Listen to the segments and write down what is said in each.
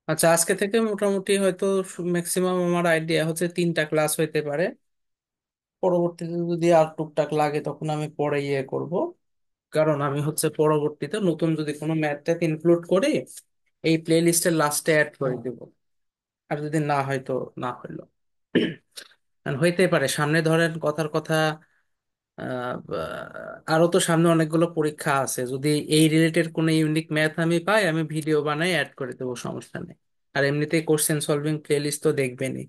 আচ্ছা, আজকে থেকে মোটামুটি হয়তো ম্যাক্সিমাম আমার আইডিয়া হচ্ছে 3টা ক্লাস হইতে পারে। পরবর্তীতে যদি আর টুকটাক লাগে তখন আমি পরে করব। কারণ আমি হচ্ছে পরবর্তীতে নতুন যদি কোনো ম্যাথ ট্যাথ ইনক্লুড করি, এই প্লে লিস্টের লাস্টে অ্যাড করে দিব। আর যদি না হয় তো না হইলো। আর হইতে পারে সামনে ধরেন কথার কথা, আরো তো সামনে অনেকগুলো পরীক্ষা আছে, যদি এই রিলেটেড কোনো ইউনিক ম্যাথ আমি পাই আমি ভিডিও বানাই অ্যাড করে দেবো, সমস্যা নেই। আর এমনিতেই কোশ্চেন সলভিং প্লেলিস্ট তো দেখবেনই,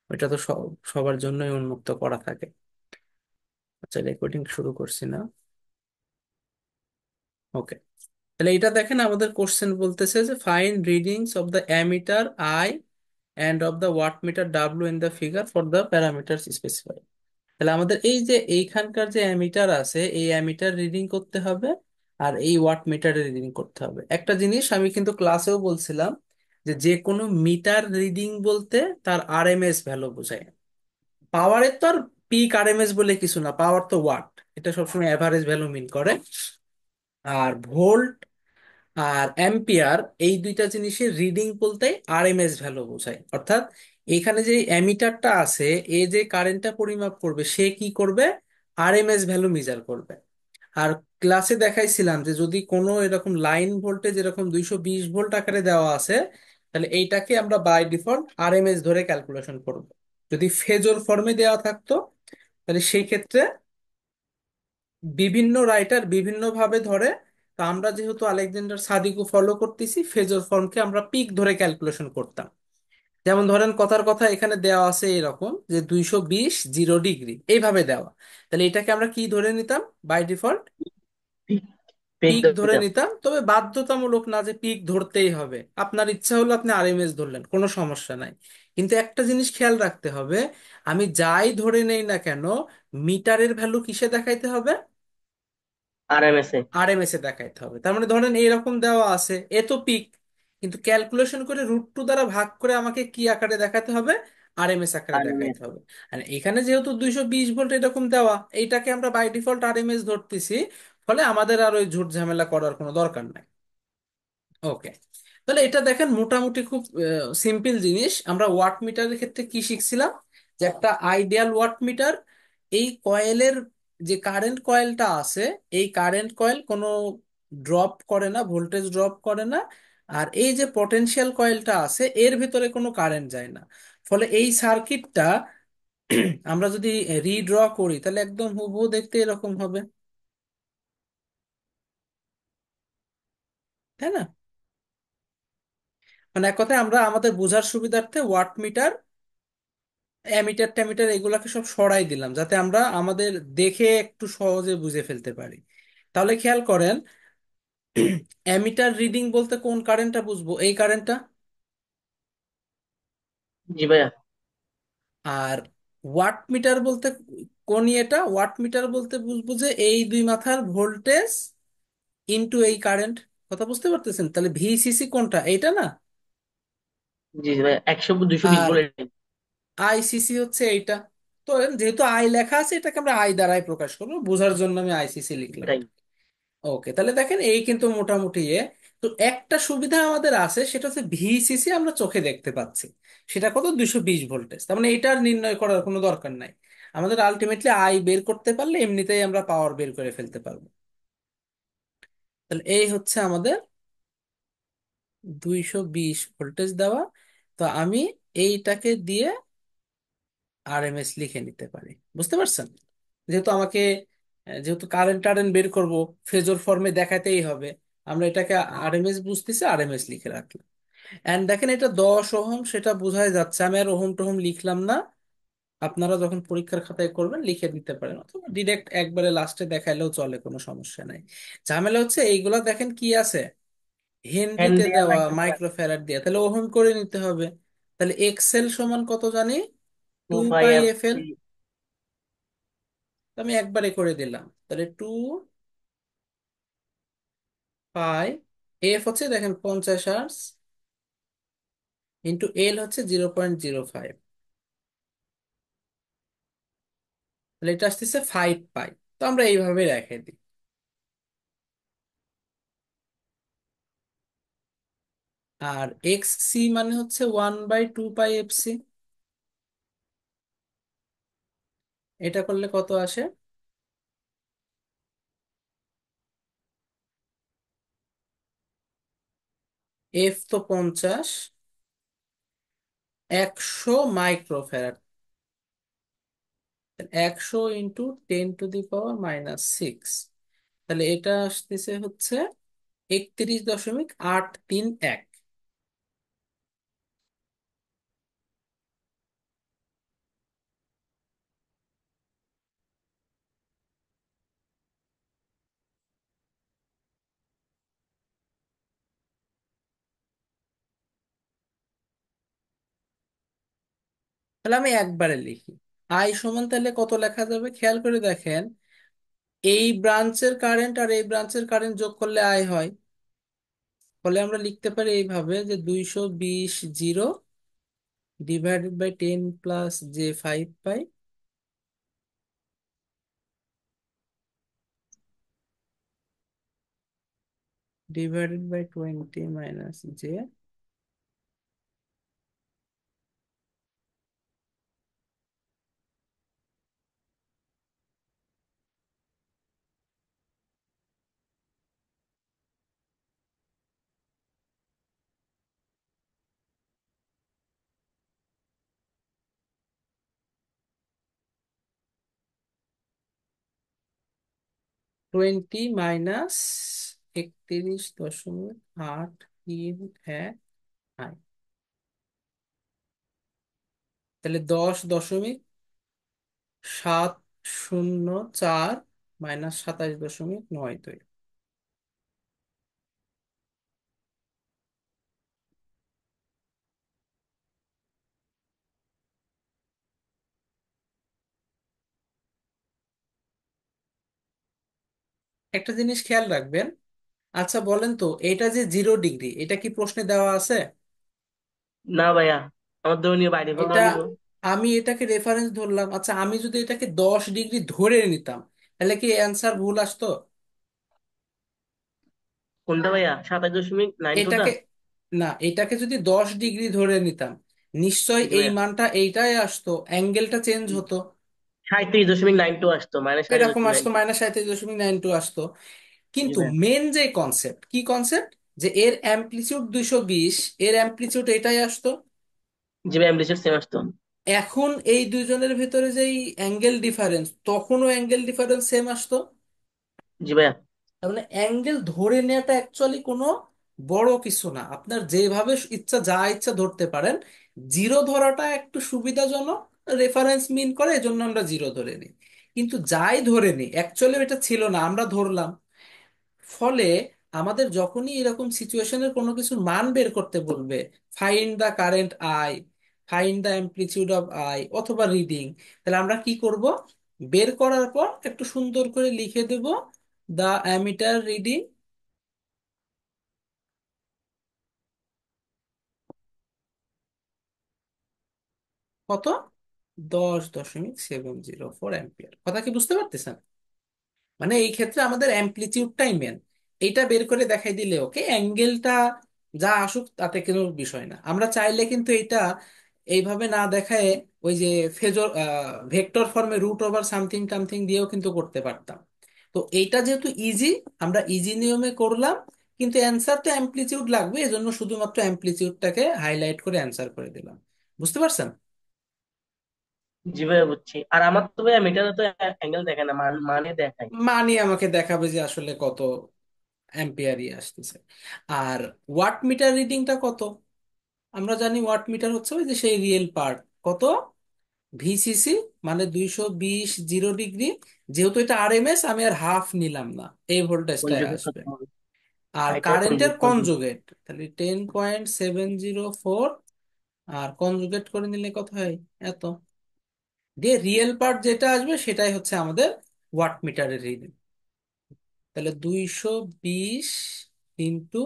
ওইটা তো সবার জন্যই উন্মুক্ত করা থাকে। আচ্ছা, রেকর্ডিং শুরু করছি না? ওকে। তাহলে এটা দেখেন, আমাদের কোশ্চেন বলতেছে যে find readings of the ammeter I and of the wattmeter W in the figure for the parameter specified. তাহলে আমাদের এই যে এইখানকার যে অ্যামিটার আছে, এই অ্যামিটার রিডিং করতে হবে, আর এই ওয়াট মিটারে রিডিং করতে হবে। একটা জিনিস আমি কিন্তু ক্লাসেও বলছিলাম, যে যে কোনো মিটার রিডিং বলতে তার আরএমএস ভ্যালু বোঝায়। পাওয়ারের তো আর পিক আরএমএস বলে কিছু না, পাওয়ার তো ওয়াট, এটা সবসময় অ্যাভারেজ ভ্যালু মিন করে। আর ভোল্ট আর অ্যাম্পিয়ার, এই দুইটা জিনিসের রিডিং বলতে আরএমএস ভ্যালু বোঝায়। অর্থাৎ এখানে যে অ্যামিটারটা আছে, এ যে কারেন্টটা পরিমাপ করবে সে কি করবে, আরএমএস ভ্যালু মেজার করবে। আর ক্লাসে দেখাইছিলাম যে যদি কোনো এরকম লাইন ভোল্টেজ এরকম 220 ভোল্ট আকারে দেওয়া আছে, তাহলে এইটাকে আমরা বাই ডিফল্ট আরএমএস ধরে ক্যালকুলেশন করব। যদি ফেজর ফর্মে দেওয়া থাকতো, তাহলে সেই ক্ষেত্রে বিভিন্ন রাইটার বিভিন্ন ভাবে ধরে। তো আমরা যেহেতু আলেকজান্ডার সাদিকু ফলো করতেছি, ফেজর ফর্মকে আমরা পিক ধরে ক্যালকুলেশন করতাম। যেমন ধরেন কথার কথা এখানে দেওয়া আছে এরকম যে 220 0 ডিগ্রি এইভাবে দেওয়া, তাহলে এটাকে আমরা কি ধরে নিতাম, by default peak peak peak ধরে দিতাম। নিতাম। তবে বাধ্যতামূলক না যে পিক ধরতেই হবে, আপনার ইচ্ছা হলো আপনি আরএমএস ধরলেন, কোনো সমস্যা নাই। কিন্তু একটা জিনিস খেয়াল রাখতে হবে, আমি যাই ধরে নেই না কেন, মিটারের ভ্যালু কিসে দেখাইতে হবে, আরএমএস এ। আরএমএস এ দেখাইতে হবে। তার মানে ধরেন এইরকম দেওয়া আছে, এ তো পিক, কিন্তু ক্যালকুলেশন করে √2 দ্বারা ভাগ করে আমাকে কি আকারে দেখাতে হবে, আরএমএস আকারে আরএমএস। দেখাইতে হবে। আর এখানে যেহেতু 220 ভোল্ট এরকম দেওয়া, এইটাকে আমরা বাই ডিফল্ট আরএমএস ধরতেছি, ফলে আমাদের আর ওই ঝুট ঝামেলা করার কোনো দরকার নাই। ওকে। তাহলে এটা দেখেন মোটামুটি খুব সিম্পল জিনিস। আমরা ওয়াট মিটারের ক্ষেত্রে কি শিখছিলাম, যে একটা আইডিয়াল ওয়াট মিটার, এই কয়েলের যে কারেন্ট কয়েলটা আছে, এই কারেন্ট কয়েল কোনো ড্রপ করে না, ভোল্টেজ ড্রপ করে না। আর এই যে পটেনশিয়াল কয়েলটা আছে, এর ভিতরে কোনো কারেন্ট যায় না। ফলে এই সার্কিটটা আমরা যদি রিড্র করি, তাহলে একদম হুবহু দেখতে এরকম হবে, তাই না? মানে এক কথায় আমরা আমাদের বোঝার সুবিধার্থে ওয়াট মিটার, অ্যামিটার ট্যামিটার এগুলাকে সব সরাই দিলাম, যাতে আমরা আমাদের দেখে একটু সহজে বুঝে ফেলতে পারি। তাহলে খেয়াল করেন, অ্যামিটার রিডিং বলতে কোন কারেন্টটা বুঝবো, এই কারেন্টটা। জি ভাইয়া। আর ওয়াট মিটার বলতে কোন ইয়েটা, ওয়াট মিটার বলতে বুঝবো যে এই দুই মাথার ভোল্টেজ ইনটু এই কারেন্ট। কথা বুঝতে পারতেছেন? তাহলে ভিসিসি কোনটা, এইটা না? জি জি ভাইয়া, 100 220 আর বলে। আইসিসি হচ্ছে এইটা। তো যেহেতু আই লেখা আছে, এটাকে আমরা আই দ্বারাই প্রকাশ করবো, বোঝার জন্য আমি আইসিসি লিখলাম। এটাই। ওকে, তাহলে দেখেন এই কিন্তু মোটামুটি তো একটা সুবিধা আমাদের আছে, সেটা হচ্ছে ভিসিসি আমরা চোখে দেখতে পাচ্ছি। সেটা কত, 220 ভোল্টেজ। তার মানে এটার নির্ণয় করার কোনো দরকার নাই। আমাদের আলটিমেটলি আই বের করতে পারলে এমনিতেই আমরা পাওয়ার বের করে ফেলতে পারবো। তাহলে এই হচ্ছে আমাদের 220 ভোল্টেজ দেওয়া। তো আমি এইটাকে দিয়ে আরএমএস লিখে নিতে পারি। বুঝতে পারছেন? যেহেতু আমাকে যেহেতু কারেন্ট টারেন্ট বের করব, ফেজর ফর্মে দেখাতেই হবে, আমরা এটাকে আরএমএস বুঝতেছি, আরএমএস লিখে রাখলাম। এন্ড দেখেন এটা 10 ওহম, সেটা বোঝাই যাচ্ছে, আমি আর ওহম টোহম লিখলাম না। আপনারা যখন পরীক্ষার খাতায় করবেন লিখে দিতে পারেন, অথবা ডিরেক্ট একবারে লাস্টে দেখাইলেও চলে, কোনো সমস্যা নাই। ঝামেলা হচ্ছে এইগুলা দেখেন কি আছে, ফ্যান হেনরিতে দেয়া দেওয়া, মাইক্রোফ্যারাড। মাইক্রোফ্যারাড দেওয়া, তাহলে ওহম করে নিতে হবে। তাহলে এক্সেল সমান কত জানি, টু টু পাই পাই এফ এফ এল। সি। আমি একবারে করে দিলাম, তাহলে 2 পাই, এফ হচ্ছে দেখেন 50 হার্টজ, ইন্টু এল হচ্ছে 0.05, তাহলে এটা আসতেছে 5 পাই। তো আমরা এইভাবে রেখে দিই। আর এক্স সি মানে হচ্ছে 1/2 পাই এফ সি। এটা করলে কত আসে? এফ তো 50, 100 মাইক্রোফ্যারাড, 100 × 10⁻⁶। তাহলে এটা আসতেছে হচ্ছে 31.831। তাহলে আমি একবারে লিখি, আই সমান তাহলে কত লেখা যাবে খেয়াল করে দেখেন। এই ব্রাঞ্চের কারেন্ট আর এই ব্রাঞ্চের কারেন্ট যোগ করলে আই হয়। ফলে আমরা লিখতে পারি এইভাবে যে 220 /10 + j5 পাই /20 - j। 20 - 31.831। তাহলে 10.704 -27.92। একটা জিনিস খেয়াল রাখবেন। আচ্ছা বলেন তো, এটা যে 0 ডিগ্রি, এটা কি প্রশ্নে দেওয়া আছে? না ভাইয়া, আমার দৈনীয় বাইরে ফেল এটা দেওয়া নিব। আমি এটাকে রেফারেন্স ধরলাম। আচ্ছা আমি যদি এটাকে 10 ডিগ্রি ধরে নিতাম, তাহলে কি অ্যান্সার ভুল আসতো? কোনটা ভাইয়া, 27.92টা? এটাকে, না, এটাকে যদি 10 ডিগ্রি ধরে নিতাম, নিশ্চয় জি এই ভাইয়া। মানটা এইটাই আসতো, অ্যাঙ্গেলটা চেঞ্জ হতো। 37.92 আসতো, মাইনাস সাঁইত্রিশ এরকম দশমিক আসতো, নাইনটু -37.92 আসতো। জি কিন্তু ভাইয়া। মেন যে কনসেপ্ট, কি কনসেপ্ট, যে এর অ্যামপ্লিচিউড 220, এর অ্যামপ্লিচিউড এটাই আসতো। জি ভাই, অ্যাম্বিশন সেম আসতো। এখন এই দুইজনের ভেতরে যেই অ্যাঙ্গেল ডিফারেন্স, তখনও অ্যাঙ্গেল ডিফারেন্স সেম আসতো। জি ভাইয়া। তার মানে অ্যাঙ্গেল ধরে নেওয়াটা অ্যাকচুয়ালি কোনো বড় কিছু না, আপনার যেভাবে ইচ্ছা যা ইচ্ছা ধরতে পারেন। জিরো ধরাটা একটু সুবিধাজনক, রেফারেন্স মিন করে, এজন্য আমরা জিরো ধরে নিই। কিন্তু যাই ধরে নিই, অ্যাকচুয়ালি এটা ছিল না, আমরা ধরলাম। ফলে আমাদের যখনই এরকম সিচুয়েশনের কোনো কিছুর মান বের করতে বলবে, find the current I, find the amplitude of I, অথবা রিডিং, তাহলে আমরা কি করব? বের করার পর একটু সুন্দর করে লিখে দেব, দ্য অ্যামিটার রিডিং কত, 10.704 অ্যাম্পিয়ার। কথা কি বুঝতে পারতেছেন? মানে এই ক্ষেত্রে আমাদের অ্যামপ্লিটিউডটাই মেন। এইটা বের করে দেখাই দিলে ওকে, অ্যাঙ্গেলটা যা আসুক তাতে কোনো বিষয় না। আমরা চাইলে কিন্তু এটা এইভাবে না দেখায়, ওই যে ফেজর ভেক্টর ফর্মে √/সামথিং টামথিং দিয়েও কিন্তু করতে পারতাম। তো এইটা যেহেতু ইজি, আমরা ইজি নিয়মে করলাম। কিন্তু অ্যান্সার তো অ্যামপ্লিটিউড লাগবে, এজন্য শুধুমাত্র অ্যামপ্লিটিউডটাকে হাইলাইট করে অ্যান্সার করে দিলাম। বুঝতে পারছেন? জি ভাইয়া বুঝছি। আর আমার তো ভাইয়া মিটারে তো অ্যাঙ্গেল দেখায় না, মানে দেখায়। মানি আমাকে দেখাবে যে আসলে কত অ্যাম্পিয়ারই আসতেছে। আর ওয়াট মিটার রিডিংটা কত? আমরা জানি ওয়াট মিটার হচ্ছে ওই যে সেই রিয়েল পার্ট। কত? ভিসিসি, মানে 220 0 ডিগ্রি। যেহেতু এটা আরএমএস, আমি আর হাফ নিলাম না, এই ভোল্টেজটাই কনজুগেট আসবে। করতে হবে। আর এটা কারেন্টের কনজুগেট করতে হবে। কনজুগেট, তাহলে 10.704, আর কনজুগেট করে নিলে কত হয়? এত দিয়ে রিয়েল পার্ট যেটা আসবে সেটাই হচ্ছে আমাদের ওয়াট মিটারের রিডিং। তাহলে 220 ইন্টু,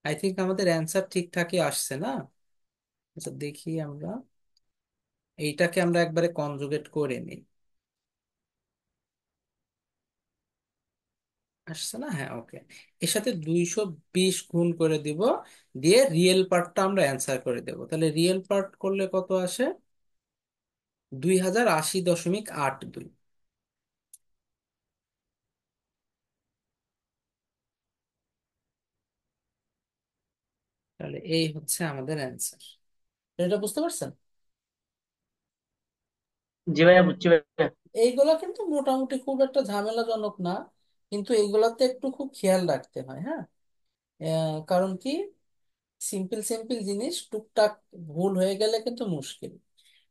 আই থিঙ্ক আমাদের অ্যান্সার ঠিকঠাকই আসছে না? আচ্ছা দেখি আমরা, এইটাকে আমরা একবারে কনজুগেট করে নিই। আসছে না? হ্যাঁ, ওকে। এর সাথে 220 গুণ করে দিব, দিয়ে রিয়েল পার্টটা আমরা অ্যান্সার করে দেব। তাহলে রিয়েল পার্ট করলে কত আসে? 2080.82। তাহলে এই হচ্ছে আমাদের অ্যান্সার। এটা বুঝতে পারছেন? জি ভাইয়া, বুঝছি ভাইয়া। এইগুলা কিন্তু মোটামুটি খুব একটা ঝামেলাজনক না, কিন্তু এইগুলাতে একটু খুব খেয়াল রাখতে হয়, হ্যাঁ। কারণ কি, সিম্পল সিম্পল জিনিস টুকটাক ভুল হয়ে গেলে কিন্তু মুশকিল।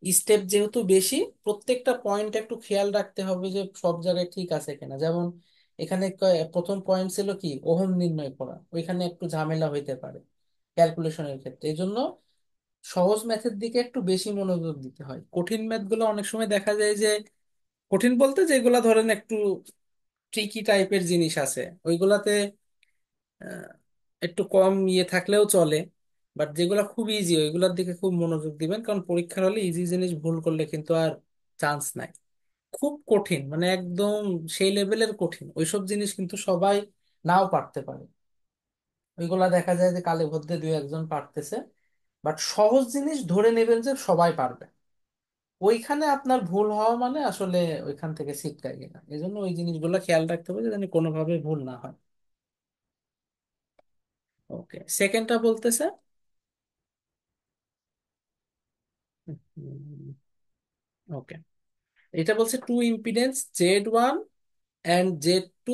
স্টেপ যেহেতু বেশি, প্রত্যেকটা পয়েন্ট একটু খেয়াল রাখতে হবে যে সব জায়গায় ঠিক আছে কিনা। যেমন এখানে প্রথম পয়েন্ট ছিল কি, ওহম নির্ণয় করা, ওইখানে একটু ঝামেলা হইতে পারে ক্যালকুলেশনের ক্ষেত্রে। এই জন্য সহজ ম্যাথের দিকে একটু বেশি মনোযোগ দিতে হয়। কঠিন ম্যাথ গুলো অনেক সময় দেখা যায় যে, কঠিন বলতে যেগুলা ধরেন একটু ট্রিকি টাইপের জিনিস আছে, ওইগুলাতে আহ, একটু কম ইয়ে থাকলেও চলে। বাট যেগুলা খুব ইজি ওইগুলোর দিকে খুব মনোযোগ দিবেন, কারণ পরীক্ষার হলে ইজি জিনিস ভুল করলে কিন্তু আর চান্স নাই। খুব কঠিন মানে একদম সেই লেভেলের কঠিন ওইসব জিনিস কিন্তু সবাই নাও পারতে পারে। ওইগুলা দেখা যায় যে কালে ভদ্রে দুই একজন পারতেছে। বাট সহজ জিনিস ধরে নেবেন যে সবাই পারবে, ওইখানে আপনার ভুল হওয়া মানে আসলে ওইখান থেকে শিক্ষা গেলা। এই জন্য ওই জিনিসগুলো খেয়াল রাখতে হবে যেন কোনোভাবে ভুল না হয়। ওকে, সেকেন্ডটা বলতেছে, ওকে, এটা বলছে two impedance Z1 and Z2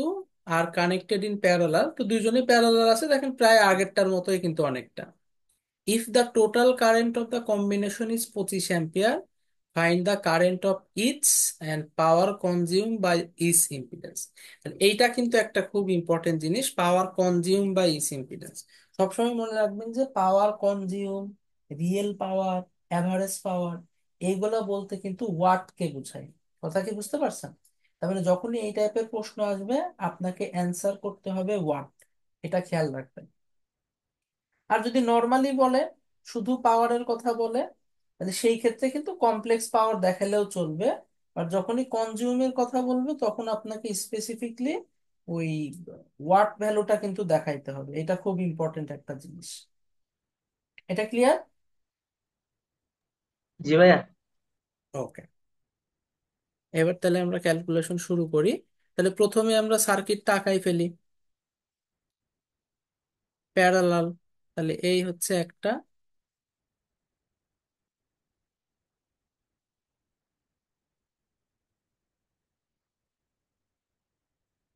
আর কানেক্টেড ইন প্যারালাল। তো দুইজনই প্যারালাল আছে, দেখেন প্রায় আগেরটার মতোই কিন্তু অনেকটা। If the total current of the combination is 25 ampere, find the current of each and power consumed by each impedance. তাহলে এইটা কিন্তু একটা খুব ইম্পর্টেন্ট জিনিস, power consume by each impedance. সবসময় মনে রাখবেন যে power consume, real power, average power, এইগুলো বলতে কিন্তু ওয়াটকে বোঝায়। কথা কি বুঝতে পারছেন? তার মানে যখনই এই টাইপের প্রশ্ন আসবে আপনাকে অ্যান্সার করতে হবে ওয়াট, এটা খেয়াল রাখবেন। আর যদি নর্মালি বলে, শুধু পাওয়ারের কথা বলে, তাহলে সেই ক্ষেত্রে কিন্তু কমপ্লেক্স পাওয়ার দেখালেও চলবে। আর যখনই কনজিউমের কথা বলবে তখন আপনাকে স্পেসিফিকলি ওই ওয়াট ভ্যালুটা কিন্তু দেখাইতে হবে। এটা খুব ইম্পর্টেন্ট একটা জিনিস। এটা ক্লিয়ার? জি ভাইয়া। ওকে, এবার তাহলে আমরা ক্যালকুলেশন শুরু করি। তাহলে প্রথমে আমরা সার্কিটটা আঁকাই ফেলি, প্যারালাল। তাহলে এই হচ্ছে একটা।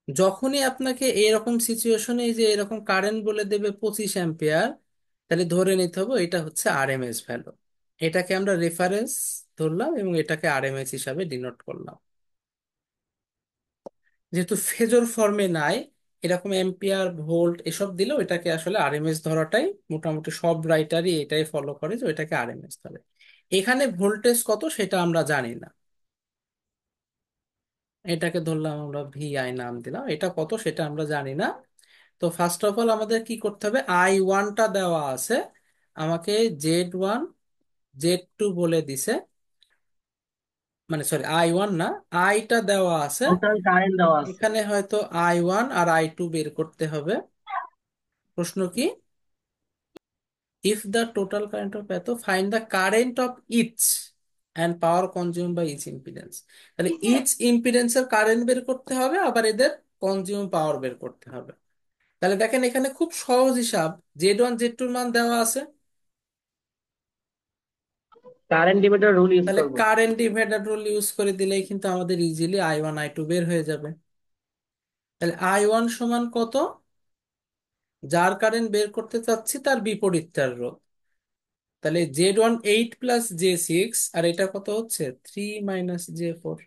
যখনই আপনাকে এরকম সিচুয়েশনে যে এরকম কারেন্ট বলে দেবে 25 অ্যাম্পিয়ার, তাহলে ধরে নিতে হবে এটা হচ্ছে আরএমএস ভ্যালু। এটাকে আমরা রেফারেন্স ধরলাম এবং এটাকে আরএমএস হিসাবে ডিনোট করলাম। যেহেতু ফেজর ফর্মে নাই, এরকম এম্পিয়ার ভোল্ট এসব দিলেও এটাকে আসলে আরএমএস ধরাটাই মোটামুটি সব রাইটারই এটাই ফলো করে যে ওইটাকে আরএমএস ধরে। এখানে ভোল্টেজ কত সেটা আমরা জানি না, এটাকে ধরলাম আমরা ভিআই নাম দিলাম, এটা কত সেটা আমরা জানি না। তো ফার্স্ট অফ অল আমাদের কি করতে হবে, I1টা দেওয়া আছে আমাকে, Z1 Z2 বলে দিছে, মানে সরি I1 না, আইটা দেওয়া আছে। টোটাল কারেন্ট দেওয়া আছে। এখানে হয়তো I1 আর I2 বের করতে হবে। প্রশ্ন কি, if the total current of এত, find the current of each and power consume by each impedance. তাহলে ইচ ইম্পিডেন্সের কারেন্ট বের করতে হবে, আবার এদের কনজিউম পাওয়ার বের করতে হবে। তাহলে দেখেন এখানে খুব সহজ হিসাব, Z1 Z2 এর মান দেওয়া আছে। কারেন্ট ডিভিডর রুল ইউজ তাহলে করব। কারেন্ট ডিভাইডার রুল ইউজ করে দিলেই কিন্তু আমাদের ইজিলি I1 I2 বের হয়ে যাবে। তাহলে I1 সমান কত, যার কারেন্ট বের করতে চাচ্ছি তার বিপরীতটার রোধ। তাহলে Z1 8 + J6, আর এটা কত হচ্ছে 3 - J4।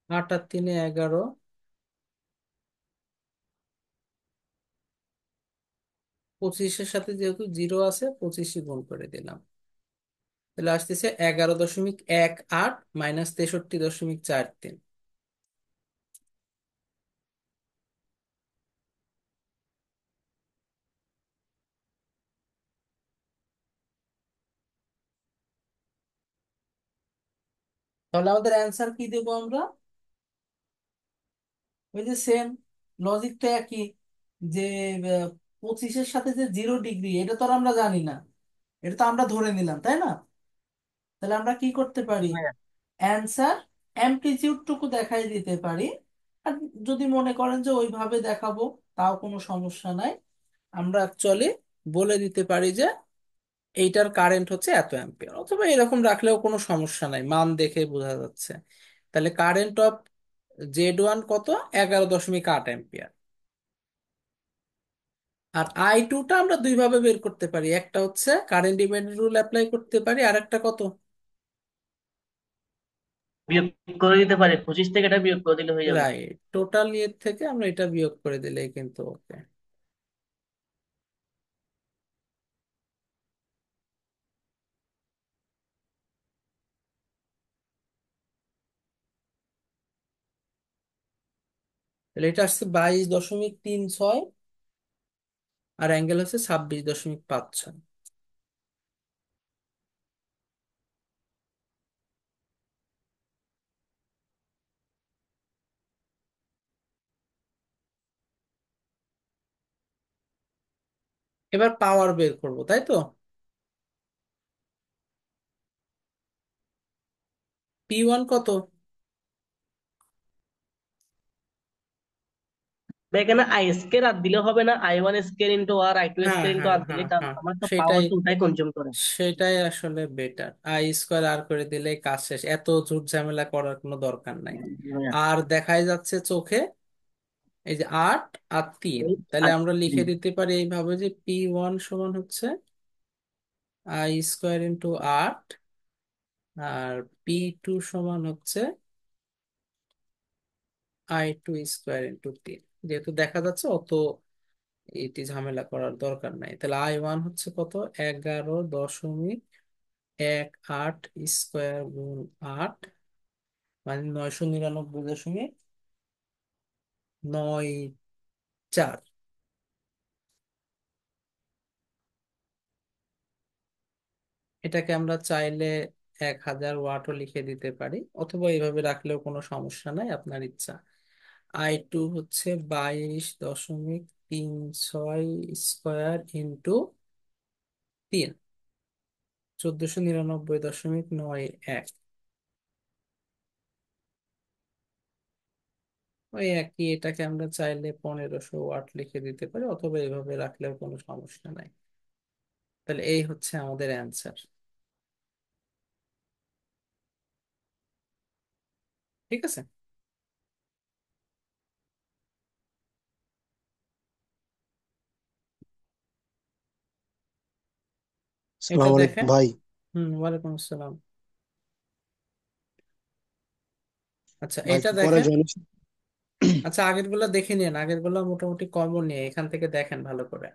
8 আর 3 11, 25-এর সাথে যেহেতু জিরো আছে 25 গুণ করে দিলাম। তাহলে আসতেছে 11.18 মাইনাস 63.43। তাহলে আমাদের অ্যান্সার কি দেবো আমরা? ওই যে সেম লজিকটা একই, যে 25-এর সাথে যে 0 ডিগ্রি, এটা তো আর আমরা জানি না, এটা তো আমরা ধরে নিলাম, তাই না? তাহলে আমরা কি করতে পারি? ভাইয়া, অ্যান্সার অ্যামপ্লিটিউডটুকু দেখাই দিতে পারি। আর যদি মনে করেন যে ওইভাবে দেখাবো, তাও কোনো সমস্যা নাই। আমরা অ্যাকচুয়ালি বলে দিতে পারি যে এইটার কারেন্ট হচ্ছে এত অ্যাম্পিয়ার, অথবা এরকম রাখলেও কোনো সমস্যা নাই, মান দেখে বোঝা যাচ্ছে। তাহলে কারেন্ট অফ Z1 কত? 11.8 অ্যাম্পিয়ার। আর I2টা আমরা দুইভাবে বের করতে পারি, একটা হচ্ছে কারেন্ট ডিভাইডার রুল অ্যাপ্লাই করতে পারি, আর একটা কত? বিয়োগ করে দিতে পারি, 25 থেকে এটা বিয়োগ করে দিলে হয়ে যাবে। রাইট, টোটাল ইয়ের থেকে আমরা এটা বিয়োগ করে দিলেই কিন্তু ওকে। তাহলে এটা আসছে 22.36, আর অ্যাঙ্গেল হচ্ছে 26.56। এবার পাওয়ার বের করব, তাই তো? P1 কত? ভাই, এখানে আই স্কোয়ার আর দিলে হবে না, I1 স্কোয়ার ইন্টু আর I2 হ্যাঁ স্কোয়ার ইন্টু হ্যাঁ আর দিলে হ্যাঁ হ্যাঁ, আমার তো পাওয়ার সেটাই, তো ওটাই কনজিউম করে। সেটাই আসলে বেটার। I² আর করে দিলে কাজ শেষ, এত ঝুট ঝামেলা করার কোনো দরকার নাই। ভাইয়া, আর দেখাই যাচ্ছে চোখে এই যে 8 আর 3, এই তাহলে আর আমরা লিখে হুম, দিতে পারি এইভাবে যে P1 সমান হচ্ছে I² × 8, আর P2 সমান হচ্ছে I² × 3। যেহেতু দেখা যাচ্ছে অত এটি ঝামেলা করার দরকার নাই, তাহলে I1 হচ্ছে কত? 11.18² মানে 999.94। এটাকে আমরা চাইলে 1000 ওয়াটও লিখে দিতে পারি, অথবা এইভাবে রাখলেও কোনো সমস্যা নাই, আপনার ইচ্ছা। I2 হচ্ছে 22.36² ইন্টু 3, 1499.91। ওই একই, এটাকে আমরা চাইলে 1500 ওয়াট লিখে দিতে পারি, অথবা এইভাবে রাখলেও কোনো সমস্যা নাই। তাহলে এই হচ্ছে আমাদের অ্যান্সার। ঠিক আছে, এটা সালাম আলাইকুম দেখেন। ভাই। ওয়ালাইকুম আসসালাম। আচ্ছা, ভাই এটা কি করা দেখেন। যায় না? আচ্ছা, আগের গুলা দেখে নিন, আগের গুলা মোটামুটি কমন নিয়ে এখান থেকে দেখেন ভালো করে।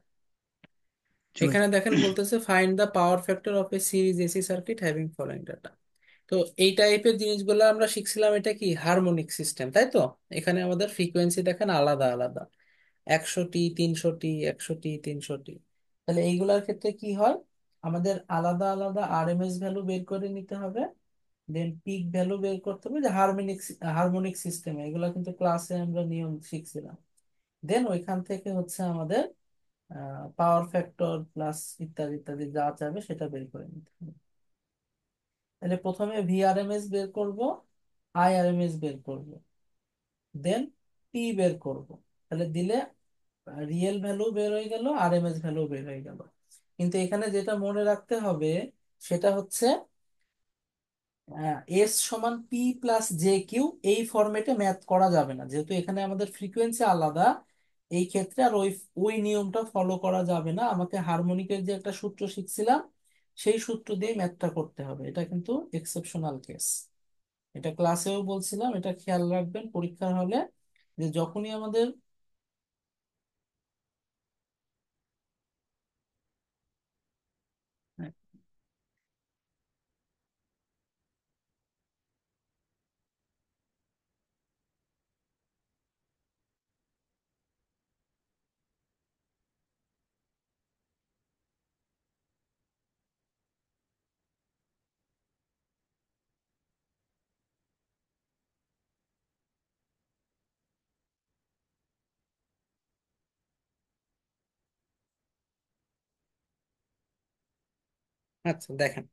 জি ভাই। এখানে দেখেন বলতেছে find the power factor of A series AC circuit having following data. তো এই টাইপের জিনিসগুলো আমরা শিখছিলাম, এটা কি হারমোনিক সিস্টেম, তাই তো? এখানে আমাদের ফ্রিকোয়েন্সি দেখেন আলাদা আলাদা, 100টি, 300টি, 100টি, 300টি। তাহলে এইগুলার ক্ষেত্রে কি হয়? আমাদের আলাদা আলাদা আরএমএস ভ্যালু বের করে নিতে হবে, দেন পিক ভ্যালু বের করতে হবে, যে হারমোনিক হারমোনিক সিস্টেম, এগুলো কিন্তু ক্লাসে আমরা নিয়ম শিখছিলাম। দেন ওইখান থেকে হচ্ছে আমাদের পাওয়ার ফ্যাক্টর প্লাস ইত্যাদি ইত্যাদি যা চাবে সেটা বের করে নিতে হবে। তাহলে প্রথমে ভিআরএমএস বের করব, আইআরএমএস বের করব, দেন পি বের করব। তাহলে দিলে রিয়েল ভ্যালু বের হয়ে গেল, আরএমএস ভ্যালু বের হয়ে গেল। কিন্তু এখানে যেটা মনে রাখতে হবে সেটা হচ্ছে এস সমান পি প্লাস জে কিউ, এই ফরম্যাটে ম্যাথ করা যাবে না, যেহেতু এখানে আমাদের ফ্রিকোয়েন্সি আলাদা। এই ক্ষেত্রে আর ওই ওই নিয়মটা ফলো করা যাবে না, আমাকে হারমোনিকের যে একটা সূত্র শিখছিলাম সেই সূত্র দিয়ে ম্যাথটা করতে হবে। এটা কিন্তু এক্সেপশনাল কেস, এটা ক্লাসেও বলছিলাম, এটা খেয়াল রাখবেন পরীক্ষার হলে, যে যখনই আমাদের আচ্ছা দেখেন,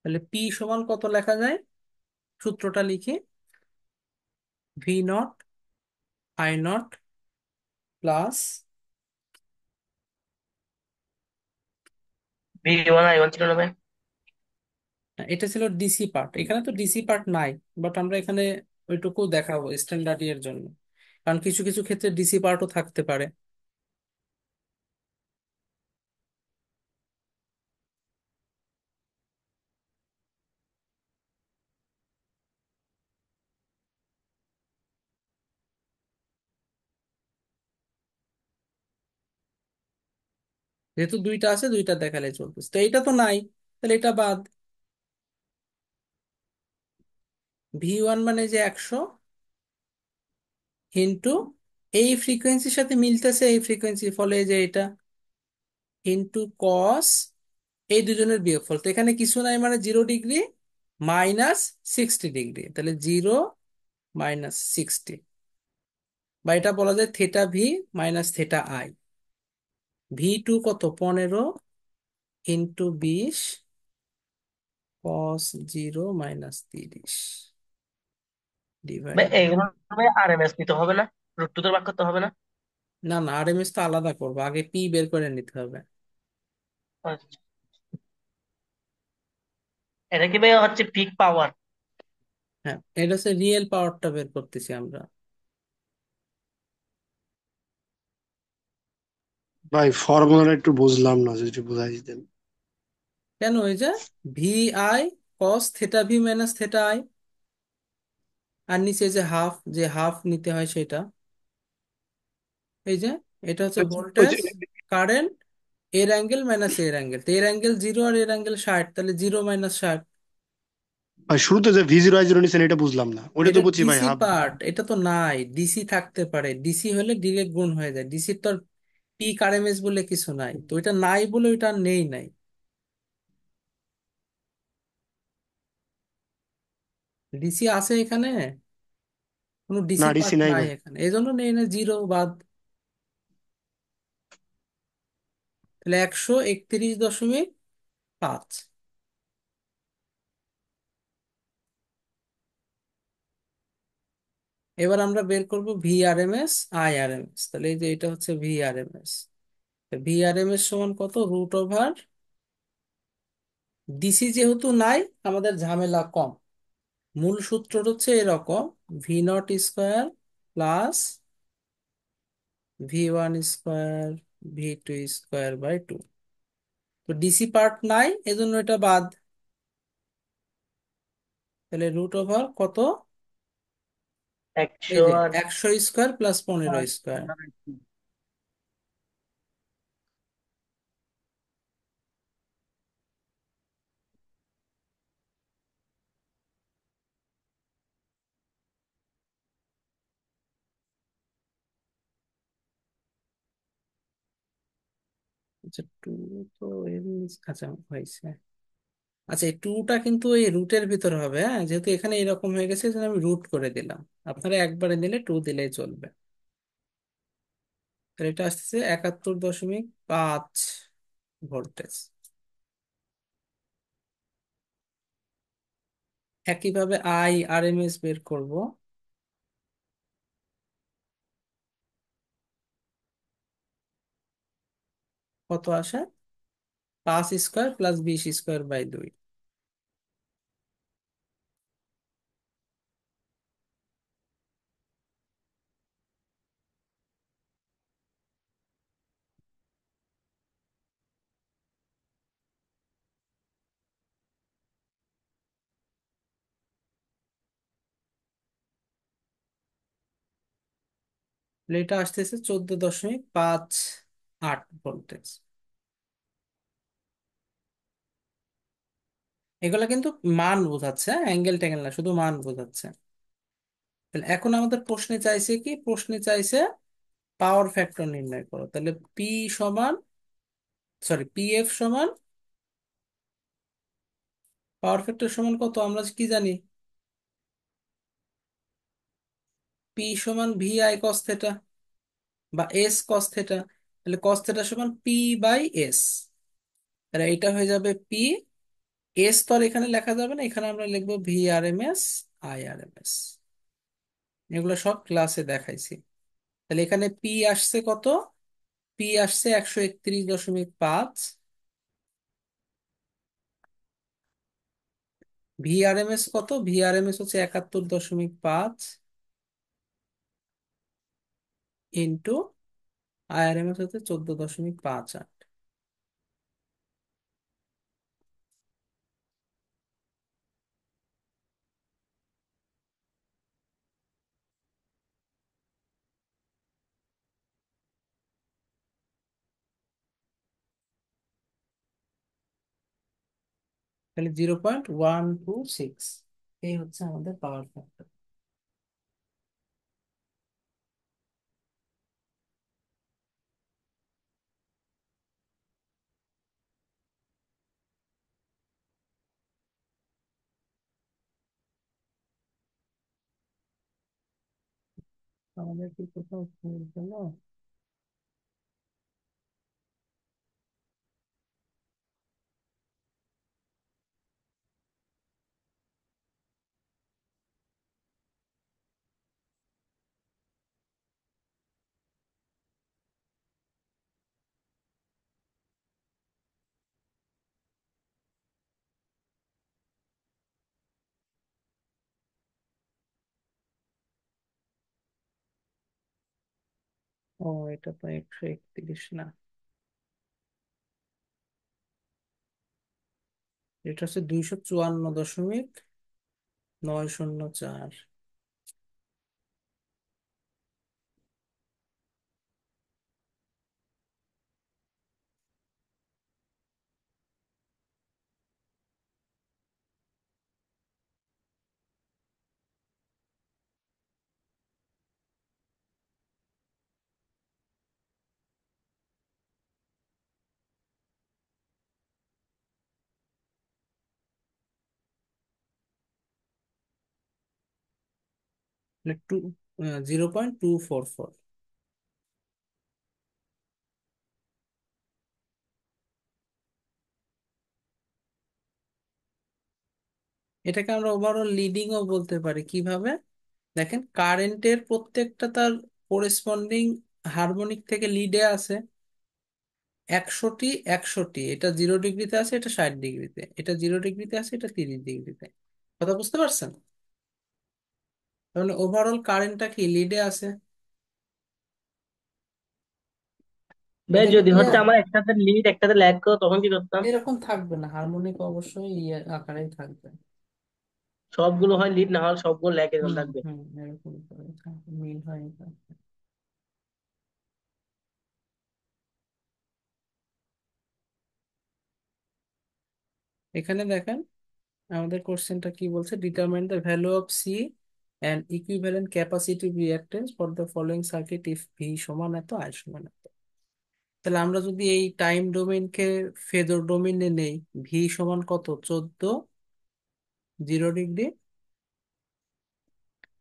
তাহলে পি সমান কত লেখা যায়, সূত্রটা লিখি। V naught I not plus, V1 I1 ছিল না ভাই? এটা ছিল ডিসি পার্ট, এখানে তো ডিসি পার্ট নাই, বাট আমরা এখানে ওইটুকু দেখাবো স্ট্যান্ডার্ড এর জন্য, কারণ কিছু কিছু ক্ষেত্রে ডিসি পার্টও থাকতে পারে। যেহেতু দুইটা আছে, দুইটা দেখালে চলতেছে, তো এইটা তো নাই, তাহলে এটা বাদ। ভি 1 মানে যে 100 ইন্টু এই ফ্রিকোয়েন্সির সাথে মিলতেছে, এই ফ্রিকোয়েন্সির ফলে যে এটা ইন্টু কস এই দুজনের বিয়োগফল, তো এখানে কিছু নাই মানে 0 ডিগ্রি মাইনাস 60 ডিগ্রি, তাহলে 0 - 60, বা এটা বলা যায় theta V minus theta I. V 2 কত, 15 ইন্টু 20 cos 0 - 30 ভাই ডিভাইডেড। এগুলো ভাই RMS নিতে হবে না? √2 তে ভাগ করতে হবে না? না না, আরএমএস তো আলাদা করবো, আগে পি বের করে নিতে হবে। আচ্ছা, এটা কি ভাই হচ্ছে পিক পাওয়ার? হ্যাঁ, এটা হচ্ছে রিয়েল পাওয়ারটা বের করতেছি আমরা। ভাই ফর্মুলাটা একটু বুঝলাম না, যদি বুঝাই দিতেন। কেন, ওই যে V I cos theta V minus theta I, আর নিচে যে হাফ, যে হাফ নিতে হয় সেটা, এই যে এটা হচ্ছে ওই ভোল্টেজ যে কারেন্ট, এর অ্যাঙ্গেল মাইনাস এর অ্যাঙ্গেল, তো এর অ্যাঙ্গেল 0 আর এর অ্যাঙ্গেল 60, তাহলে 0 - 60। ভাই শুরুতে যে V0 I0 নিছেন এটা বুঝলাম না, ওটা তো এটা বুঝছি ভাই ডিসি হাফ। পার্ট, এটা তো নাই, ডিসি থাকতে পারে, ডিসি হলে ডিরেক্ট গুণ হয়ে যায়, ডিসির তো আর পিক আরএমএস বলে কিছু নাই, তো এটা নাই বলে ওইটা আর নেই নাই। ডিসি আছে এখানে, কোনো ডিসি না পার্ট ডিসি নাই নাই ভাই। এখানে, এই জন্য নেই না, 0 বাদ। তাহলে 131.5। এবার আমরা বের করব V R M S I R M S, তাহলে এই যে এটা হচ্ছে V R M S. V R M S সমান কত, √ওভার, ডিসি যেহেতু নাই আমাদের ঝামেলা কম, মূল সূত্র হচ্ছে এরকম, V0 square plus V1 square V2 স্কোয়ার/2। তো ডিসি পার্ট নাই, এজন্য এটা বাদ, তাহলে √ওভার কত, এই একশো যে আর 100 স্কোয়ার প্লাস 15 স্কোয়ার। আচ্ছা টু, তো আচ্ছা হয়েছে। আচ্ছা এই টুটা কিন্তু এই রুটের ভিতর হবে, হ্যাঁ, যেহেতু এখানে এরকম হয়ে গেছে সেজন্য আমি রুট করে দিলাম, আপনারা একবারে দিলে 2 দিলেই চলবে। তাহলে এটা আসতেছে 71.5 ভোল্টেজ। একইভাবে আই আর এম এস বের করব, কত আসে, 5 স্কোয়ার প্লাস 20 স্কোয়ার/2। তাহলে এটা আসতেছে 14.58 ভোল্টেজ। এগুলা কিন্তু মান বোঝাচ্ছে, অ্যাঙ্গেল ট্যাঙ্গেল না, শুধু মান বোঝাচ্ছে। তাহলে এখন আমাদের প্রশ্নে চাইছে কি, প্রশ্নে চাইছে পাওয়ার ফ্যাক্টর নির্ণয় করো, তাহলে পি সমান, সরি, পি এফ সমান পাওয়ার ফ্যাক্টর সমান কত আমরা কি জানি? পি সমান ভি আই কস থেটা বা এস কস থেটা। তাহলে কস থেটা সমান পি বাই এস। তাহলে এটা হয়ে যাবে পি। এস তো আর এখানে লেখা যাবে না, এখানে আমরা লিখবো V R M S, I R M S. এগুলো সব ক্লাসে দেখাইছি। তাহলে এখানে পি আসছে কত? পি আসছে 131.5। ভিআরএমএস কত? ভিআরএমএস হচ্ছে 71.5 ইন্টু আইআরএমএস হচ্ছে 14.58। তাহলে 0.126 এই হচ্ছে আমাদের পাওয়ার ফ্যাক্টর। আমাদের কি কোথাও ভুল হলো? ও, এটা তো 131 না, এটা হচ্ছে 254.904। মানে 0.244। এটাকে আমরা ওভারঅল লিডিংও বলতে পারি। কিভাবে? দেখেন, কারেন্টের প্রত্যেকটা তার কোরেসপন্ডিং হারমোনিক থেকে লিডে আছে 100টি 100টি। এটা 0 ডিগ্রিতে আছে, এটা 60 ডিগ্রিতে, এটা 0 ডিগ্রিতে আছে, এটা 30 ডিগ্রিতে। কথা বুঝতে পারছেন? তার মানে ওভারঅল কারেন্টটা কি লিডে আছে। ভাই এটা কি যদি হচ্ছে ক্লিয়ার? আমার একটাতে লিড একটাতে ল্যাগ করো তখন কি করতাম? এরকম থাকবে না, হারমোনিক অবশ্যই ইয়ে আকারেই থাকবে। সবগুলো হয় লিড, না হলে সবগুলো ল্যাগ এরকম হুম থাকবে। হুম, এরকম করে থাকবে, মিল হয় এটা। এখানে দেখেন আমাদের কোশ্চেনটা কি বলছে, determine the value of C and equivalent capacitive reactance for the following circuit if V সমান এত, আই সমান এত। তাহলে আমরা যদি এই টাইম ডোমেইনকে ফেজর ডোমেইনে নেই, ভি সমান কত? 14, 0 ডিগ্রি।